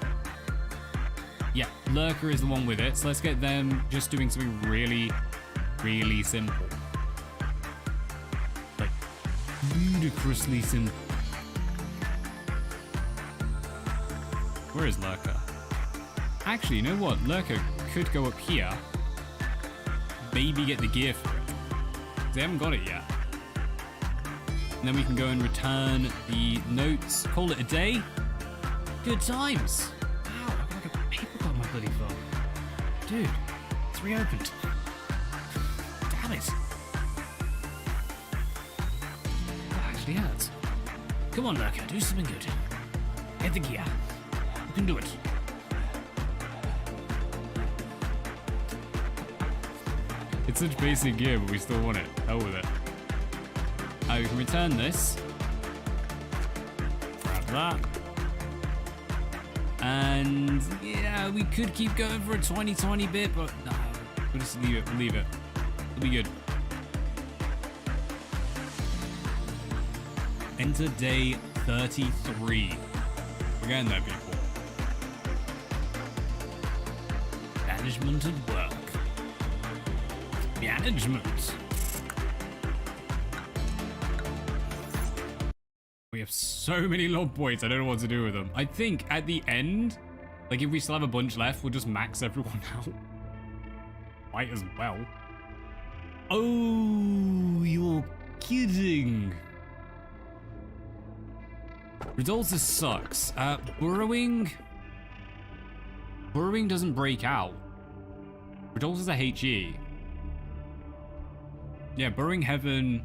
Yeah, Lurker is the one with it. So let's get them just doing something really, really simple. Like, ludicrously simple. Where is Lurker? Actually, you know what? Lurker could go up here. Maybe get the gear for it. They haven't got it yet. And then we can go and return the notes. Call it a day. Good times. Wow, I've got like a paper on my bloody phone. Dude, it's reopened. Damn it. That actually hurts. Come on, Lurker, do something good. Get the gear. You can do it. It's such basic gear, but we still want it. Hell with it. We can return this. Grab that. And yeah, we could keep going for a 20 bit, but no, we'll just leave it. We'll leave it. It'll be good. Enter day 33. We're getting there, people. Management at work. Management. We have so many log points, I don't know what to do with them. I think at the end, like if we still have a bunch left, we'll just max everyone out. Might as well. Oh, you're kidding. Rudolphus sucks. Burrowing doesn't break out. Rudolphus is a HE. Yeah, Burrowing Heaven,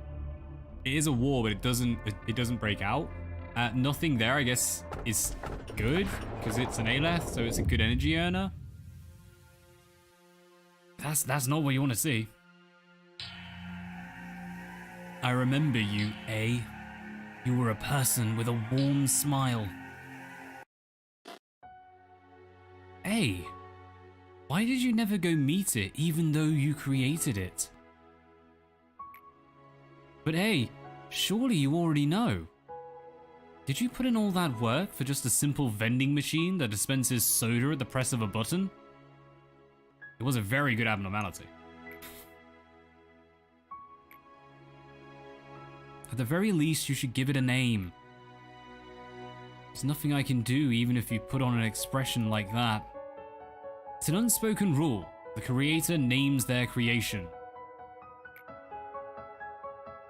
it is a war, but it doesn't break out. Nothing there, I guess, is good because it's an Aleph, so it's a good energy earner. That's not what you want to see. I remember you, A. You were a person with a warm smile. A. Why did you never go meet it, even though you created it? But hey, surely you already know. Did you put in all that work for just a simple vending machine that dispenses soda at the press of a button? It was a very good abnormality. At the very least, you should give it a name. There's nothing I can do even if you put on an expression like that. It's an unspoken rule. The creator names their creation.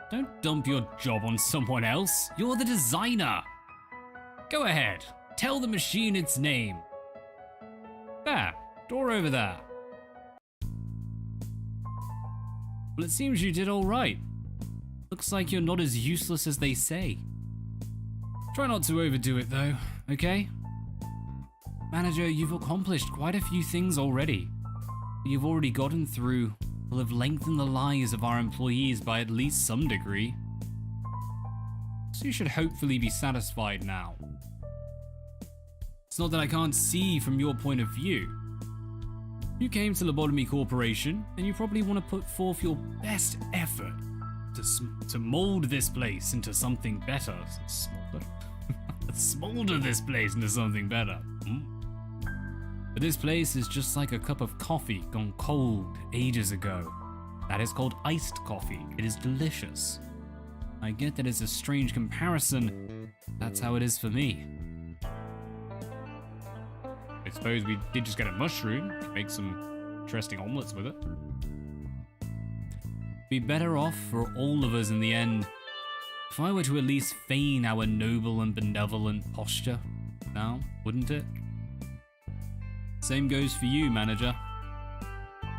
Don't dump your job on someone else. You're the designer. Go ahead. Tell the machine its name. There. Door over there. Well, it seems you did all right. Looks like you're not as useless as they say. Try not to overdo it though, okay? Manager, you've accomplished quite a few things already. You've already gotten through will have lengthened the lives of our employees by at least some degree. So you should hopefully be satisfied now. It's not that I can't see from your point of view. You came to Lobotomy Corporation, and you probably want to put forth your best effort to mold this place into something better. Smolder this place into something better. But this place is just like a cup of coffee gone cold ages ago. That is called iced coffee. It is delicious. I get that it's a strange comparison. That's how it is for me. I suppose we did just get a mushroom. Make some interesting omelets with it. Be better off for all of us in the end if I were to at least feign our noble and benevolent posture now, wouldn't it? Same goes for you, manager.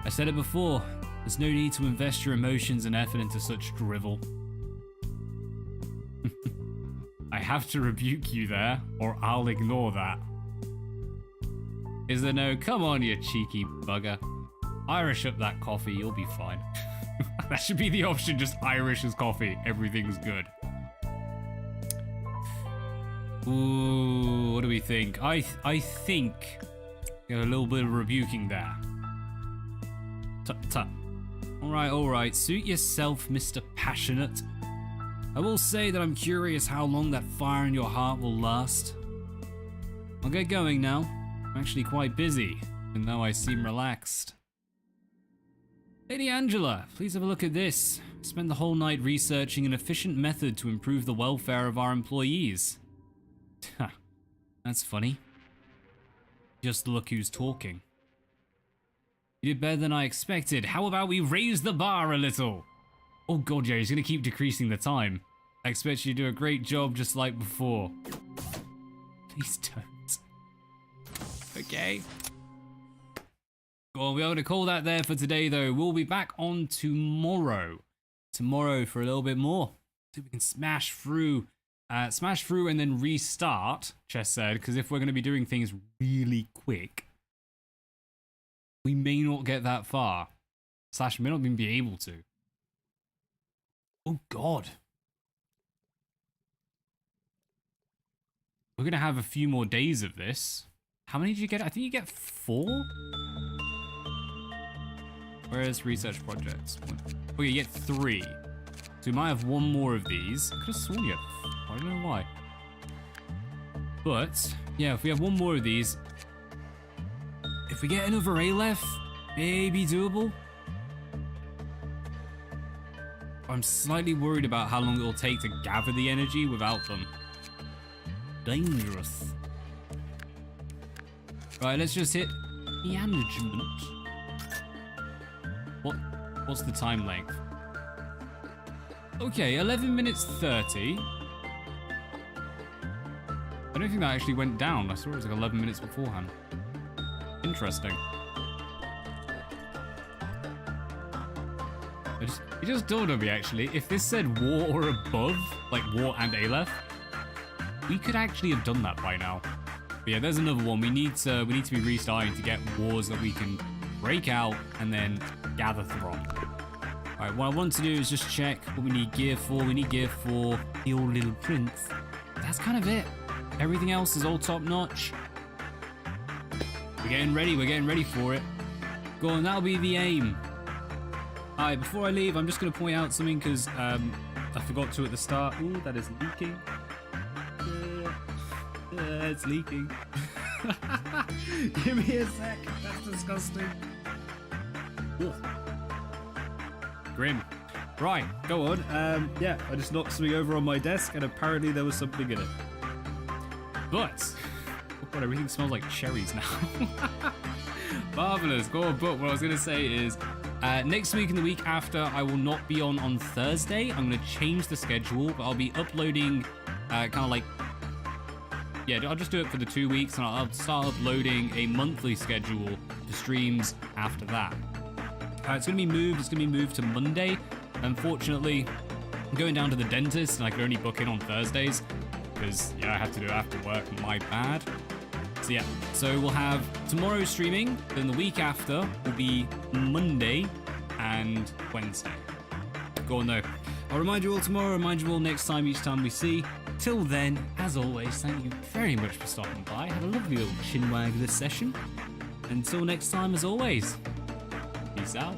I said it before, there's no need to invest your emotions and effort into such drivel. I have to rebuke you there, or I'll ignore that. Is there no, come on you cheeky bugger. Irish up that coffee, you'll be fine. That should be the option, just Irish as coffee, everything's good. Ooh, what do we think? I think got a little bit of rebuking there. Tut tut. All right, suit yourself, Mr. Passionate. I will say that I'm curious how long that fire in your heart will last. I'll get going now. I'm actually quite busy, even though I seem relaxed. Lady Angela, please have a look at this. I spent the whole night researching an efficient method to improve the welfare of our employees. That's funny. Just look who's talking. You did better than I expected. How about we raise the bar a little? Oh god, yeah, he's gonna keep decreasing the time. I expect you to do a great job just like before. Please don't. Okay. Well, we're going to call that there for today, though. We'll be back on tomorrow. Tomorrow for a little bit more. So we can smash through and then restart, Chess said, because if we're going to be doing things really quick, we may not get that far. Slash, may not even be able to. Oh, God. We're going to have a few more days of this. How many did you get? I think you get 4? Where's research projects? Oh, you get 3. So we might have 1 more of these. I could have sworn you had 4. I don't know why. But, yeah, if we have 1 more of these, if we get another Aleph, maybe doable. I'm slightly worried about how long it'll take to gather the energy without them. Dangerous. Right, let's just hit management. What's the time length? Okay, 11 minutes 30. I don't think that actually went down. I saw it was like 11 minutes beforehand. Interesting. It just dawned on me actually, if this said war or above, like war and Aleph, we could actually have done that by now. But yeah, there's another one. We need to be restarting to get wars that we can break out and then gather from. Alright, what I want to do is just check what we need gear for. We need gear for the old little prince. That's kind of it. Everything else is all top notch. We're getting ready for it. Go on, that'll be the aim. Alright, before I leave, I'm just going to point out something because I forgot to at the start. Ooh, that is leaking. It's leaking. Give me a sec. That's disgusting. Ugh. Grim. Right, go on. Yeah, I just knocked something over on my desk and apparently there was something in it. But, oh god, everything smells like cherries now. Marvelous. Go on, but what I was going to say is, next week and the week after, I will not be on Thursday. I'm going to change the schedule, but I'll be uploading kind of like, yeah, I'll just do it for the 2 weeks and I'll start uploading a monthly schedule to streams after that. It's going to be moved. It's going to be moved to Monday. Unfortunately, I'm going down to the dentist and I can only book in on Thursdays because, yeah, I have to do it after work. My bad. So, yeah. So we'll have tomorrow streaming. Then the week after will be Monday and Wednesday. Go on, though. I'll remind you all tomorrow. Remind you all next time, each time we see. Till then, as always, thank you very much for stopping by. Had a lovely little chinwag this session. Until next time, as always. Peace out.